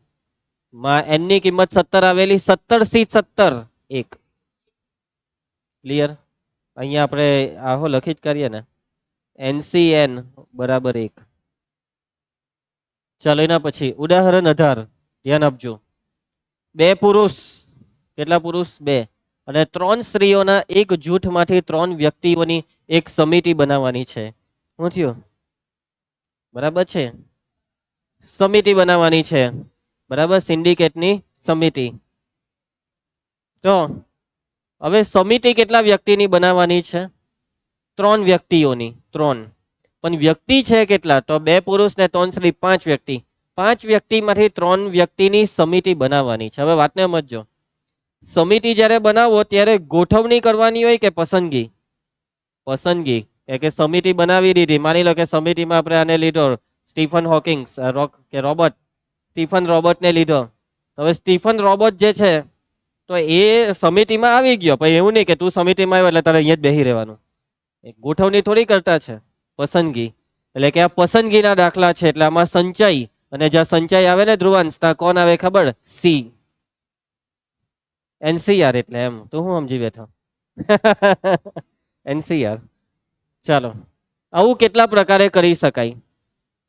માં n ની કિંમત 17 આવેલી. 17 સી 17 1. ક્લિયર? અહીંયા આપણે આહો લખી જ કરીએ ને. NCN બરાબર 1. ચાલો એના પછી ઉદાહરણ 18 ધ્યાન આપજો. બે પુરુષ, કેટલા પુરુષ? 2 અને 3 સ્ત્રીઓના એક જૂથમાંથી 3 વ્યક્તિઓની એક સમિતિ બનાવવાની છે. શું થયું? બરાબર છે, સમિતિ બનાવવાની છે. બરાબર, સિન્ડિકેટની સમિતિ. તો હવે સમિતિ કેટલા વ્યક્તિની બનાવવાની છે? 3 વ્યક્તિઓની. 3 પણ વ્યક્તિ છે કેટલા? તો 2 પુરુષ ને 3 સ્ત્રી, 5 વ્યક્તિ. 5 વ્યક્તિમાંથી 3 વ્યક્તિની સમિતિ બનાવવાની છે. હવે વાતને સમજો. સમિતિ જ્યારે બનાવો ત્યારે ગોઠવણી કરવાની હોય કે પસંદગી? પસંદગી. કે સમિતિ બનાવી દીધી, માની લો કે સમિતિમાં આપણે આને લીધો સ્ટીફન હોકિંગ્સ કે રોબર્ટ, સ્ટીફન રોબર્ટ ને લીધો. હવે સ્ટીફન રોબર્ટ જે છે તો એ સમિતિમાં આવી ગયો, પછી એવું નહીં કે તું સમિતિમાં આવ્યો એટલે તારે અહીંયા જ બેસી રહેવાનું. ગોઠવણી થોડી કરતા છે, પસંદગી. એટલે કે આ પસંદગીના દાખલા છે. એટલે આમાં સંચય, અને જ્યાં સંચય આવે ને ધ્રુવાંશ, ત્યાં કોણ આવે ખબર? સી. NCR એટલે એમ તો હું સમજી બેઠો. NCR. ચાલો આવું કેટલા પ્રકારે કરી શકાય.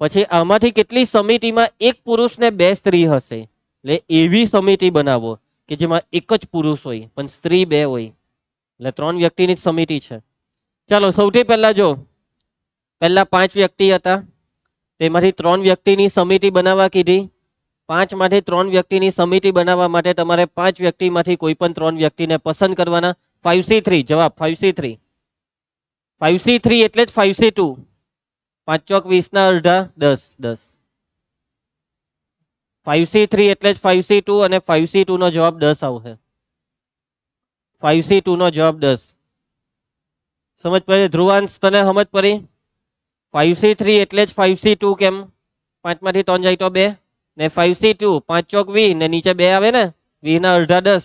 પછી આમાંથી કેટલી સમિતિમાં એક પુરુષ ને 2 સ્ત્રી હશે? એટલે એવી સમિતિ બનાવો કે જેમાં એક જ પુરુષ હોય પણ સ્ત્રી 2 હોય. એટલે 3 વ્યક્તિની સમિતિ છે. ચાલો સૌથી પહેલા જો, પહેલા 5 વ્યક્તિ હતા, તેમાંથી 3 વ્યક્તિની સમિતિ બનાવવા કીધી. 5 માંથી 3 વ્યક્તિની સમિતિ બનાવવા માટે તમારે 5 વ્યક્તિમાંથી કોઈ પણ 3 વ્યક્તિને પસંદ કરવાના. 5C3 જવાબ. 5C3 5C3 એટલે જ 5C2. 5 ચોક 20 ના અડધા 10 10. 5C3 એટલે જ 5C2 અને 5C2 નો જવાબ 10 આવશે. 5C2 નો જવાબ 10. સમજ પડી ધ્રુવાંશ, તને સમજ પડી? 5C3 એટલે જ 5C2 કેમ? 5 માંથી 3 જાય તો 2 ને 5C2 5 ચોક 20 ને નીચે 2 આવે ને 20 ના અડધા 10.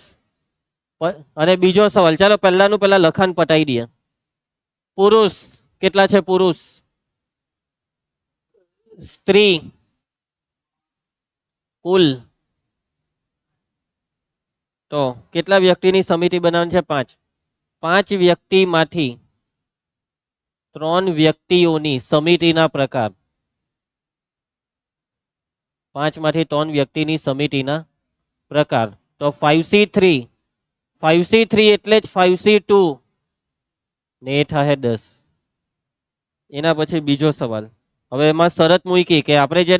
અને બીજો સવાલ, ચાલો પહેલાનું પહેલા લખાણ પટાઈ દઈએ. પુરુષ કેટલા છે? પુરુષ, સ્ત્રી કુલ તો કેટલા વ્યક્તિની સમિતિ બનાવવાની છે? 5. 5 વ્યક્તિમાંથી 3 વ્યક્તિઓની સમિતિના પ્રકાર. 5 માંથી 3 વ્યક્તિની સમિતિના પ્રકાર. તો 5C3 એટલે જ 5C2 ને એ થાય 10. એના પછી બીજો સવાલ. હવે એમાં શરત મૂકી કે આપણે જે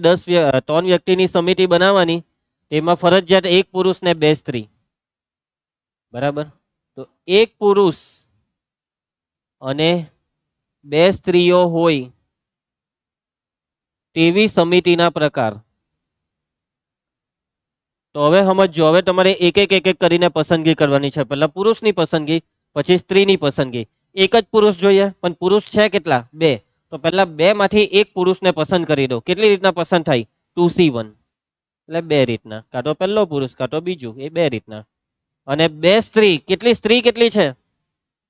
3 વ્યક્તિની સમિતિ બનાવવાની એમાં ફરજિયાત 1 પુરુષ ને 2 સ્ત્રી. બરાબર, તો 1 પુરુષ અને 2 સ્ત્રીઓ હોય તેવી સમિતિના પ્રકાર. તો હવે સમજો, હવે તમારે એક એક કરીને પસંદગી કરવાની છે. પહેલા પુરુષની પસંદગી, પછી સ્ત્રીની પસંદગી. એક જ પુરુષ જોઈએ પણ પુરુષ છે કેટલા? 2. તો પહેલા 2 માંથી 1 પુરુષને પસંદ કરી દો. કેટલી રીતના પસંદ થાય? 2C1 એટલે 2 રીતના, કાં તો પહેલો પુરુષ કાં તો બીજું, એ 2 રીતના. અને 2 સ્ત્રી, કેટલી સ્ત્રી કેટલી છે?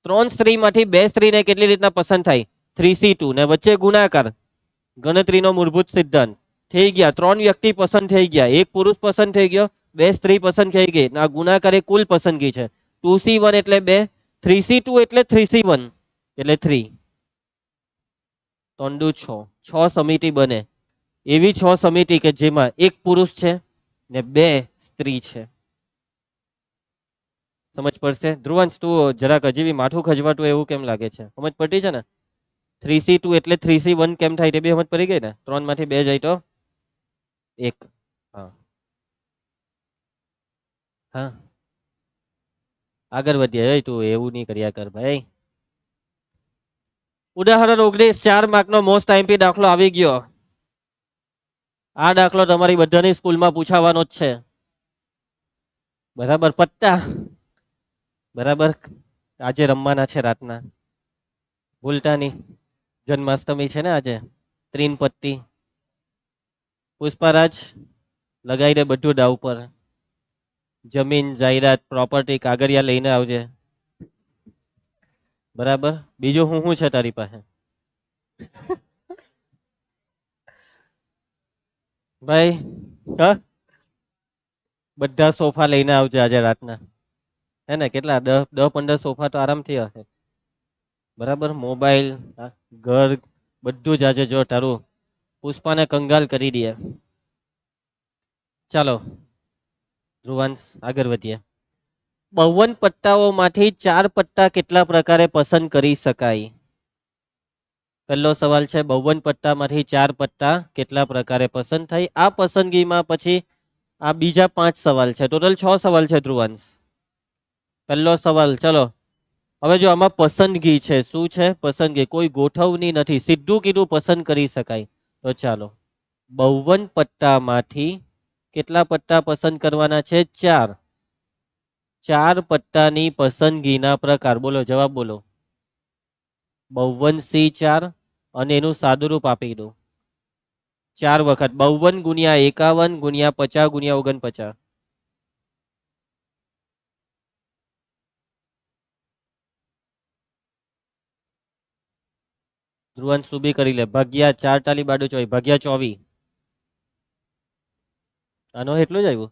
3 સ્ત્રી માંથી 2 સ્ત્રીને કેટલી રીતના પસંદ થાય? 3C2 ને વચ્ચે ગુણાકાર, ગણતરીનો મૂળભૂત સિદ્ધાંત. થઈ ગયા 3 વ્યક્તિ પસંદ થઈ ગયા, 1 પુરુષ પસંદ થઈ ગયો, 2 સ્ત્રી પસંદ થઈ ગઈ. આ ગુણાકાર એ કુલ પસંદગી છે. 2C1 એટલે 2, 3C2 એટલે 3C1 એટલે 3. 3 દુ 6, 6 સમિતિ બને. એવી 6 સમિતિ કે જેમાં 1 પુરુષ છે ને 2 સ્ત્રી છે. સમજ પડશે? ધ્રુવાંશ, તું જરાક હજી બી માથું ખજવાતું એવું કેમ લાગે છે? સમજ પડતી છે ને? 3C2 એટલે 3C1 કેમ થાય તે બી સમજ પડી ગઈ ને? 3 માંથી 2 જાય તો 1. હા હા, આગળ વધીએ. તું એવું નહીં કર્યા કર ભાઈ. ઉદાહરણ 19, 4 માર્કનો મોસ્ટ આઈએમપી દાખલો આવી ગયો. આ દાખલો તમારી બધાની સ્કૂલમાં પૂછાવાનો જ છે. બરાબર, પત્તા બરાબર. આજે રમવાના છે રાતના, ભૂલતા નહીં. જન્માષ્ટમી છે ને આજે. ત્રીન પત્તી પુષ્પારાજ લગાઈ દે બધું દાવ પર. જમીન જાયરાત પ્રોપર્ટી કાગળિયા લઈને આવજે. બરાબર, બીજું હું છે તારી પાસે? ભાઈ હા, બધા સોફા લઈને આવજે આજે રાતના. હે ને, કેટલા 10-15 સોફા તો આરામથી હશે. બરાબર, મોબાઈલ, ઘર બધું જ આજે જો તારું પુષ્પાને કંગાલ કરી દે. ચાલો ધ્રુવાંશ, આગળ વધીએ. બહુવન પટ્ટાઓમાંથી 4 પટ્ટા કેટલા પ્રકારે પસંદ કરી શકાય? પહેલો સવાલ છે, બહુવન પટ્ટામાંથી 4 પટ્ટા કેટલા પ્રકારે પસંદ થાય? આ પસંદગીમાં પછી આ બીજા 5 સવાલ છે. ટોટલ 6 સવાલ છે ધ્રુવાંશ. પહેલો સવાલ, ચલો હવે જો આમાં પસંદગી છે. શું છે? પસંદગી. કોઈ ગોઠવણી નથી, સીધું કીધું પસંદ કરી શકાય. તો ચાલો, બહુવન પટ્ટામાંથી કેટલા પટ્ટા પસંદ કરવાના છે? 4. 4 પટ્ટાની પસંદગીના પ્રકાર બોલો, જવાબ બોલો. બહુવન C4 અને એનું સાદુરૂપ આપી દો. 4 વખત 52 ગુણ્યા 51 ગુણ્યા 50 ગુણ્યા 49. ધ્રુવંશ તું બી કરી લે. ભાગ્યા 4 ટાલી બાડુ 24 ભાગ્યા 24. આનો એટલું જ આવ્યું.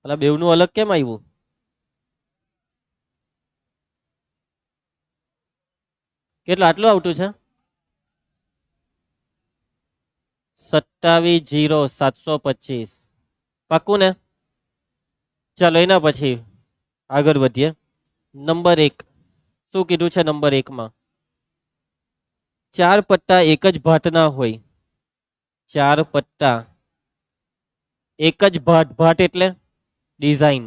પેલા બેવનું અલગ કેમ આવ્યું? કેટલું આટલું આવતું છે? 27,0,725. પાક્કું ને? ચાલો એના પછી આગળ વધીએ. નંબર 1 શું કીધું છે? નંબર 1 માં 4 પટ્ટા એક જ ભાતના હોય. 4 પટ્ટા એક જ ભાત, ભાત એટલે ડિઝાઇન.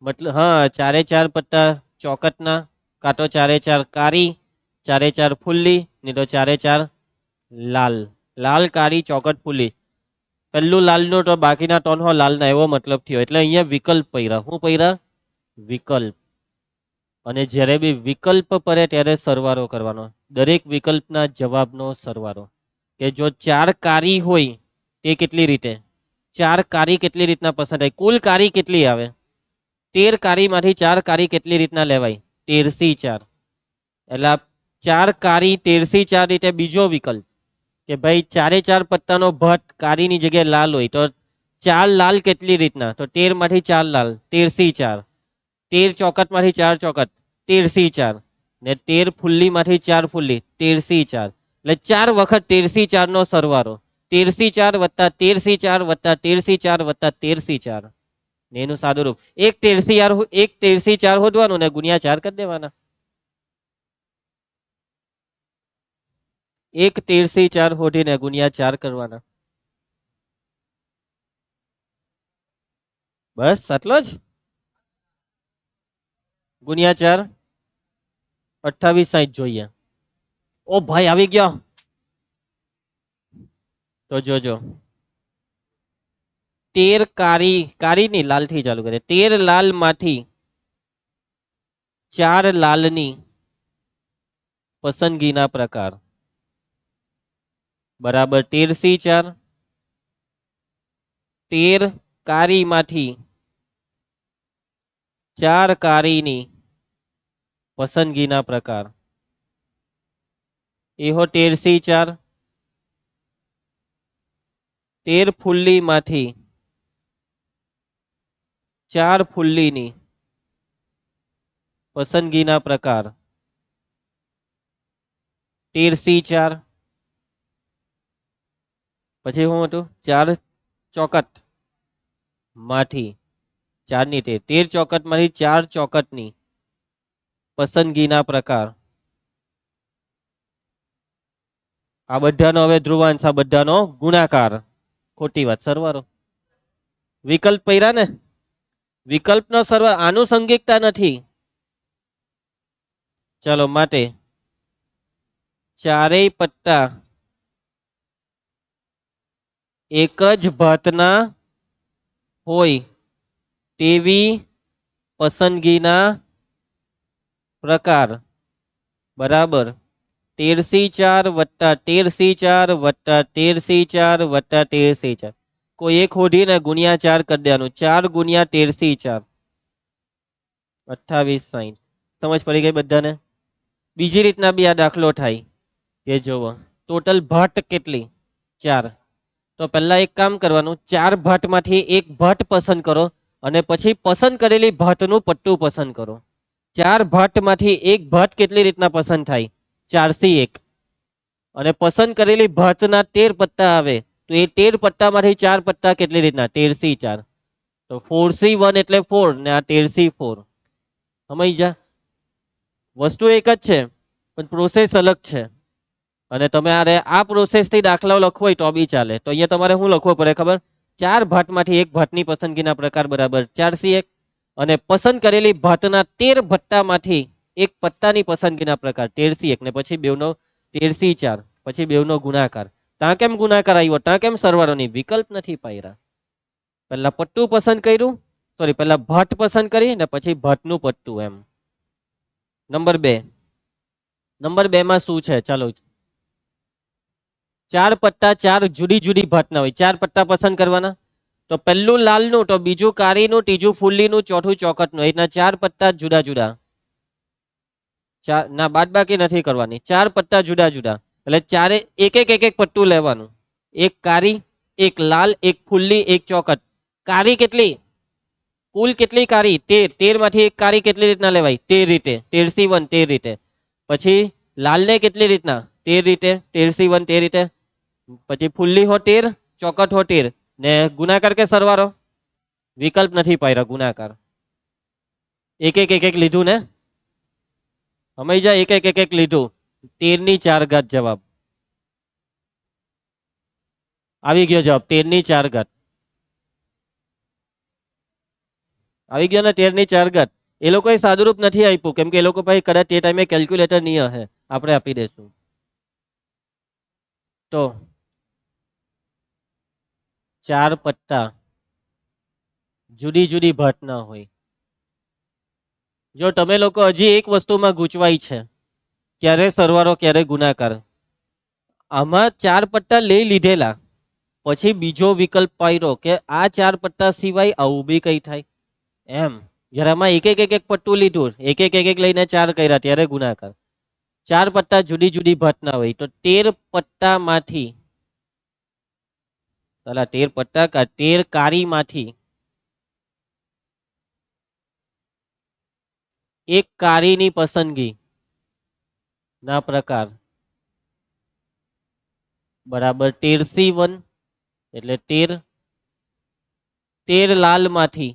મતલબ હા, 4 પટ્ટા ચોકટના, કાં તો 4 કારી, 4 ફુલ્લી, નહીં તો 4 લાલ. લાલ કાળી ચોકટ ફૂલી, પહેલું લાલનું તો બાકીના ત્રણ હો લાલના, એવો મતલબ થયો. એટલે અહીંયા વિકલ્પ પૈરા. શું પૈરા? વિકલ્પ. અને જ્યારે બી વિકલ્પ પડે ત્યારે સરવાળો કરવાનો, દરેક વિકલ્પના જવાબનો સરવાળો. કે જો 4 કારી હોય તે કેટલી રીતે, 4 કારી કેટલી રીતના પસંદ થાય, કુલ કારી કેટલી આવે, 13 કારીમાંથી 4 કારી કેટલી રીતના લેવાય, 13 4. એટલે 4 કારી 13 4 રીતે. બીજો વિકલ્પ કે ભાઈ 4 4 પત્તાનો ભટ્ટ કારીની જગ્યાએ લાલ હોય તો 4 લાલ કેટલી રીતના, તો 13 માંથી 4 લાલ, 13 4. 13 ચોકટ માંથી 4 ચોકટ, 13 4. ને 13 ફુલ્લી માંથી 4 ફુલ્લી, 13 4. એટલે 4 વખત 13 4 નો સરવાળો, 13 4 વત્તા 13 4 વત્તા 13 4 વત્તા 13 4. ને એનું સાદું રૂપ એક 13 4, એક 13 4 હોદવાનું ને ગુણ્યા 4 કરી દેવાના. એક 13 4 હોધીને ગુણ્યા 4 કરવાના. બસ આટલો જ. ગુણ્યા 4 28 60 જોઈએ. ઓ ભાઈ આવી ગયો. તો જોજો, 13 કારી, કારી ની લાલ થી ચાલુ કરે, 13 લાલ માંથી 4 લાલની પસંદગીના પ્રકાર બરાબર 13 4. 13 કારી માંથી 4 કારીની પસંદગીના પ્રકાર એહો 13 4. 13 ફુલ્લી માંથી 4 ફુલ્લીની પસંદગીના પ્રકાર 13 4. પછી શું હતું, 4 ચોકટ માંથી 4 ની 13 ચોકટ માંથી 4 ચોકટની પસંદગીના પ્રકાર. આ બધાનો હવે ધ્રુવાંશ, આ બધાનો ગુણાકાર. ખોટી વાત, સરવાળો. વિકલ્પ પૈરા ને, વિકલ્પનો સરવાળો, આનુષંગિકતા નથી. ચલો માટે ચારેય પત્તા એક જ ભાતના હોય તેવી પસંદગીના પ્રકાર બરાબર 13 4 વત્તા 13 4 વત્તા 13 4 વત્તા 13 4. કોઈ એક હોધીને ગુણ્યા 4 કરી દેવાનું, 4 ગુણ્યા 13 4, 28 60. સમજ પડી ગઈ બધાને? બીજી રીતના બી આ દાખલો થાય કે જોવો, ટોટલ ભટ્ટ કેટલી, 4. તો પહેલા એક કામ કરવાનું, 4 ભટ્ટ માંથી એક ભટ્ટ પસંદ કરો અને પછી પસંદ કરેલી ભટ્ટનું પટ્ટું પસંદ કરો. 4 ભટ્ટ માંથી એક ભટ્ટ કેટલી રીતના પસંદ થાય, 4 1. અને પસંદ કરેલી ભટ્ટના 13 પત્તા આવે તો એ 13 પત્તામાંથી 4 પત્તા કેટલી રીતના, 13 4. તો 4 1 એટલે 4 ને આ 13 4. સમજ જા, વસ્તુ એક જ છે પણ પ્રોસેસ અલગ છે. અને તમે આ પ્રોસેસ થી દાખલાઓ લખવો હોય તો બી ચાલે. તો અહીંયા તમારે શું લખવું પડે ખબર, 4 ભટ્ટ માંથી એક ભટ્ટની પસંદગીના પ્રકાર બરાબર 4 1. અને પસંદ કરેલી ભટ્ટના 13 ભટ્ટામાંથી એક પત્તાની પસંદગીના પ્રકાર 13 1. ને પછી બેવનો 13 4, પછી બેવનો ગુણાકાર. ત્યાં કેમ ગુણાકાર આવ્યો, ત્યાં કેમ સરવાળો નહીં, વિકલ્પ નથી પાયરા. પહેલા પટ્ટું પસંદ કર્યું, સોરી પહેલા ભટ્ટ પસંદ કરી ને પછી ભટ્ટનું પટ્ટું. એમ. નંબર 2, નંબર 2 માં શું છે, ચાલો. 4 પત્તા 4 જુદી જુદી ભટ્ટના હોય, 4 પત્તા પસંદ કરવાના. તો પહેલું લાલનું, તો બીજું કારીનું, ત્રીજું ફુલ્લીનું, ચોથું ચોકટનું. એના 4 પત્તા જુદા જુદા. ના બાદ બાકી નથી કરવાની, 4 પત્તા જુદા જુદા. એટલે ચારે એક એક પટ્ટું લેવાનું. એક કારી, એક લાલ, એક ફુલ્લી, એક ચોકટ. કારી કેટલી, કુલ કેટલી કારી, 13. 13 માંથી એક કારી કેટલી રીતના લેવાય, 13 રીતે, 13 1 13 રીતે. પછી લાલ ને કેટલી રીતના, 13 રીતે, 13 1 13 રીતે. પછી ફુલ્લી હો 13, ચોકટ હો 13. ને ગુણાકાર કે સરવાળો, વિકલ્પ નથી પાયરા, ગુણાકાર. એક લીધું ને, સમય એક લીધું. 13 ની 4 ઘાત જવાબ આવી ગયો, જવાબ 13 ની 4 ઘાત આવી ગયો ને, 13 ની 4 ઘાત. એ લોકોએ સાદુરૂપ નથી આપ્યું કેમ કે એ લોકો ભાઈ કદાચ તે ટાઈમે કેલ્ક્યુલેટર નહીં હશે, આપણે આપી દઈશું. તો ચાર પટ્ટા જુદી જુદી ઘટના હોય. જો તમે લોકો હજી એક વસ્તુમાં ગૂંચવાય છે, ક્યારે સરવાળો ક્યારે ગુણાકાર. આમાં ચાર પટ્ટા લઈ લીધેલા, પછી બીજો વિકલ્પ પાડ્યો કે આ ચાર પટ્ટા સિવાય આવું બી કઈ થાય એમ. જ્યારે આમાં એક એક પટ્ટું લીધું, એક એક લઈને ચાર કર્યા ત્યારે ગુણાકાર. ચાર પટ્ટા જુદી જુદી ઘટના હોય તો 13 પટ્ટામાંથી, 13 પટ્ટા 13 કારીમાંથી એક કારીની પસંદગી ના પ્રકાર બરાબર 13C1 એટલે 13. 13 લાલ માંથી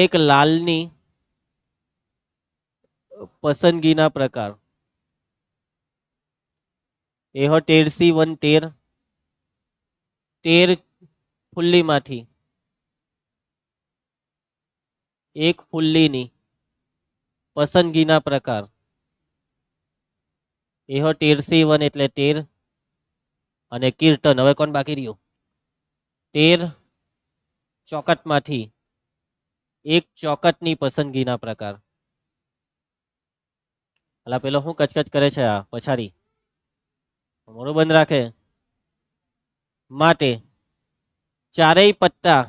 એક લાલની પસંદગીના પ્રકાર એ 13C1 13. 13 ફુલ્લીમાંથી એક ફુલ્લીની પસંદગીના પ્રકાર એ 13C1 એટલે 13. અને કીર્તન, હવે કોણ બાકી રહ્યું? 13 ચોકટમાંથી એક ચોકટની પસંદગીના પ્રકાર. અલા પેલો શું કચકચ કરે છે આ પછાડી? મોડું બંધ રાખે. માટે ચારેય પત્તા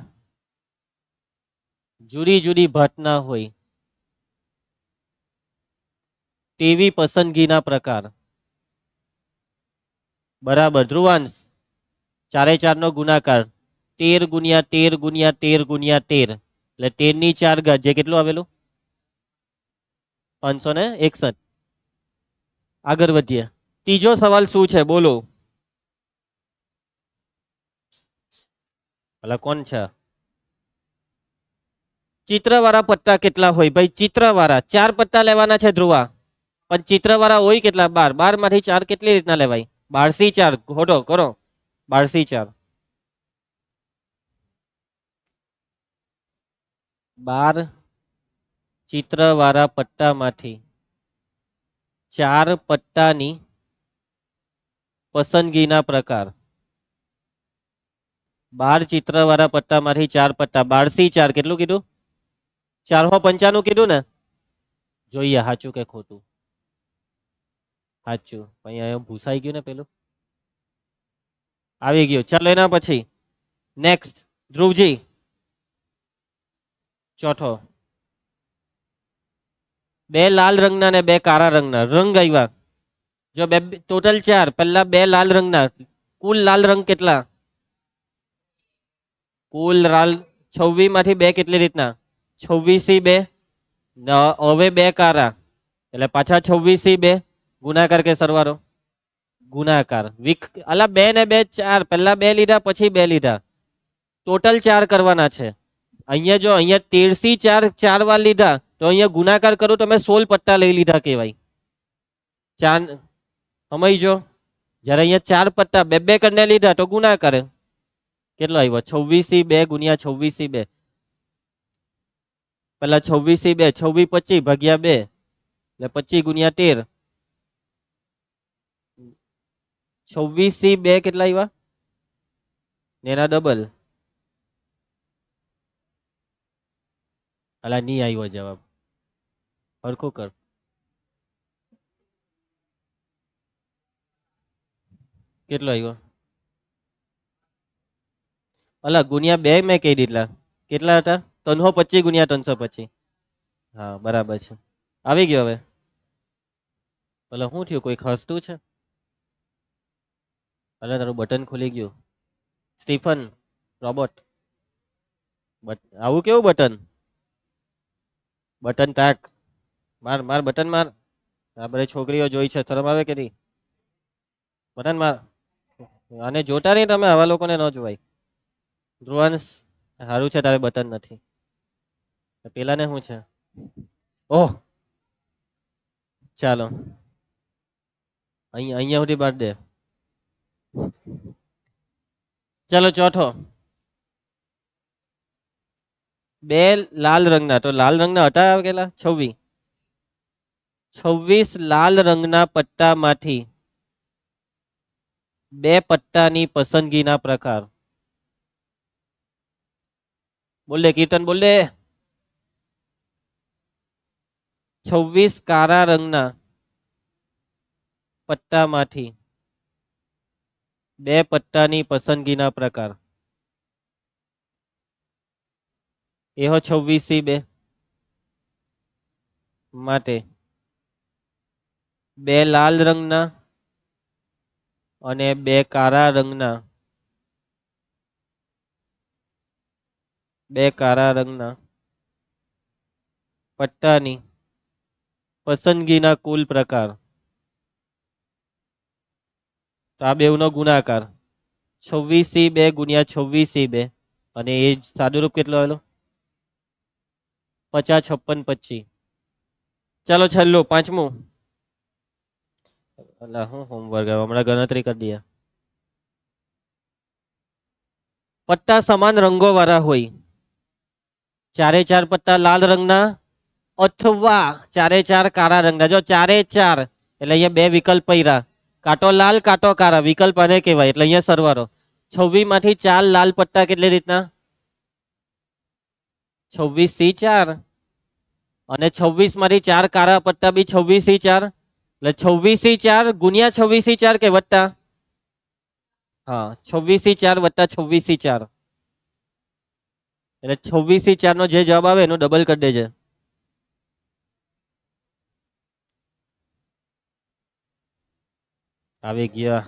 જુદી જુદી ઘટના હોય તેવી પસંદગીના પ્રકાર. બરાબર ધ્રુવાંશ, ચારે ચાર નો ગુણાકાર 13 ગુણ્યા 13 ગુણ્યા 13 ગુણ્યા 13 એટલે 13 ની 4 ઘાત, જે કેટલું આવેલું? 561. આગળ વધીએ. ત્રીજો સવાલ શું છે બોલો? ભલા કોણ છે? ચિત્રવાળા પત્તા કેટલા હોય ભાઈ? ચિત્રવાળા 4 પત્તા લેવાના છે ધ્રુવા, પણ ચિત્રવાળા હોય કેટલા? 12. 12 માંથી 4 કેટલી રીતના લેવાય? 12C4 ખોટો કરો. 12C4 12 ચિત્રવાળા પટ્ટામાંથી 4 પટ્ટાની પસંદગીના પ્રકાર. 12 ચિત્રવાળા પટ્ટામાંથી 4 પટ્ટા. 12C4 કેટલું કીધું? 495 કીધું ને? જોઈએ સાચું કે ખોટું. સાચું. અહીંયા ભૂસાઈ ગયું ને પેલું. આવી ગયું. ચાલો એના પછી નેક્સ્ટ ધ્રુવજી, ચોથો. બે લાલ રંગના ને બે કાળા રંગના રંગ આવ્યા. જો બે ટોટલ 4, પહેલા બે લાલ રંગના, કુલ લાલ રંગ કેટલા? કુલ લાલ 26 માંથી બે કેટલી રીતના? 26C2. હવે બે કાળા એટલે પાછા 26C2. ગુણાકાર કે સરવાળો? ગુણાકાર. અલા બે ને બે 4, પહેલા બે લીધા પછી બે લીધા, ટોટલ 4 કરવાના છે. અહીંયા જો અહીંયા 13C4 4 વાર લીધા તો અહીંયા ગુણાકાર કરું તમે 16 પટ્ટા લઈ લીધા કહેવાય. 4 સમજો. જ્યારે અહીંયા 4 પટ્ટા બે બે કરીને લીધા તો ગુણાકાર કેટલો આવ્યો? 26C2 ગુણ્યા 26C2. પેલા 26C2 26 25 ભાગ્યા 2 એટલે 25 ગુણ્યા 13. 26C2 કેટલા આવ્યા? એના ડબલ. અલા નહીં આવ્યો જવાબ. હરખું કર. કેટલો આવ્યો? અલા ગુણ્યા 2 મેં કહી દીધલા. કેટલા હતા? 325 ગુણ્યા 325. હા બરાબર છે. આવી ગયો હવે. ભલે શું થયું? કોઈ હસતું છે? અલા તારું બટન ખુલી ગયું. સ્ટીફન રોબોટ, આવું કેવું બટન? બટન ટાક. માર માર બટન માર. આ બધી છોકરીઓ જોઈ છે, શરમ આવે કે નહીં? બટન માર. આને જોતા નહીં તમે, આવા લોકોને ન જોવાય. ધ્રુવાંશ સારું છે તારે બટન નથી. પેલા ને શું છે? ઓહ ચાલો અહીંયા સુધી બાદ દે. ચાલો ચોથો. બે લાલ રંગના, તો લાલ રંગના હતા કેટલા? 26. 26 લાલ રંગના પટ્ટામાંથી બે પટ્ટાની પસંદગીના પ્રકાર. બોલે કીર્તન બોલે. 26 કાળા રંગના પટ્ટામાંથી બે પટ્ટાની પસંદગીના પ્રકાર. એહો 26C2 માટે બે લાલ રંગના અને બે કાળા રંગના પટ્ટાની પસંદગીના કુલ પ્રકાર. તો આ બેવનો ગુણાકાર 26C2 ગુણ્યા 26C2 અને એ સાદુરૂપ કેટલો આવેલો 50 56 25. ચાલો છેલ્લું પાંચમું. અલા હું હોમવર્ક હમણાં ગણતરી કરી દઈએ. પટ્ટા સમાન રંગો વાળા હોય. ચારે ચાર પટ્ટા લાલ રંગના અથવા ચારે ચાર કાળા રંગના. જો ચારે ચાર એટલે અહીંયા બે વિકલ્પ પૈરા, કાંટો લાલ કાંટો કાળા, વિકલ્પ આને કહેવાય. એટલે અહીંયા સરવાળો 26 માંથી 4 લાલ પટ્ટા કેટલી રીતના 26C4 અને 26 માંથી 4 કાળા પટ્ટા બી 26C4 એટલે 26C4 ગુણ્યા 26C4 કે વત્તા. હા 26C4 વત્તા 26C4 એટલે 26C4 નો જે જવાબ આવે એનું ડબલ કરી દેજે. આવી ગયા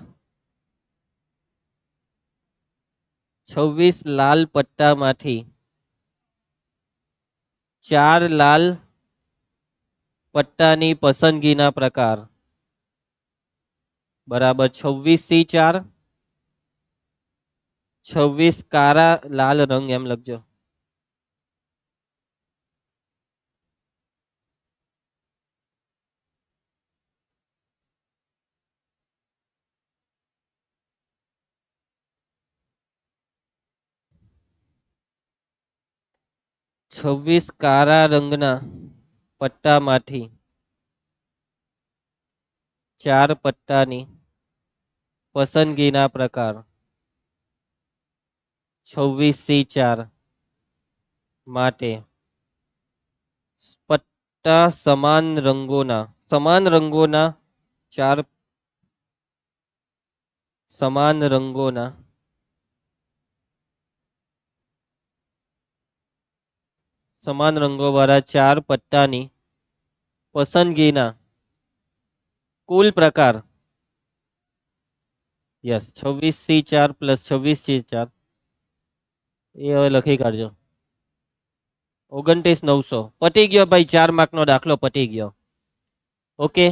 26 લાલ પટ્ટામાંથી 4 લાલ પટ્ટાની પસંદગીના પ્રકાર બરાબર 26C4 26 કાળા લાલ રંગ એમ લખજો. છવ્વીસ કાળા રંગના પટ્ટામાંથી 4 પટ્ટાની પસંદગીના પ્રકાર 26C4 માટે પટ્ટા સમાન રંગોના 4 સમાન રંગોના સમાન રંગો વાળા 4 પટ્ટાની પસંદગીના કુલ પ્રકાર. યસ 26C4 પ્લસ 26C4 એ હવે લખી કાઢજો 29,900. પતી ગયો ભાઈ, 4 માર્કનો દાખલો પતી ગયો. ઓકે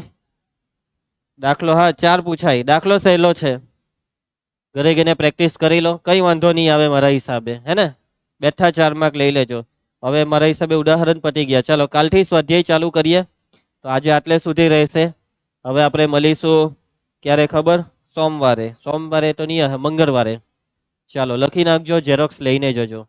દાખલો હા 4 પૂછાય. દાખલો સહેલો છે, ઘરે ગઈને પ્રેક્ટિસ કરી લો, કઈ વાંધો નહીં આવે મારા હિસાબે, હે ને. બેઠા 4 માર્ક લઈ લેજો. હવે મારા હિસાબે ઉદાહરણ પતી ગયા. ચાલો કાલથી સ્વાધ્યાય ચાલુ કરીએ. તો આજે આટલે સુધી રહેશે. હવે આપણે મળીશું ક્યારે ખબર? સોમવારે તો નહીં, મંગળવારે. ચાલો લખી નાખજો, ઝેરોક્સ લઈને જજો.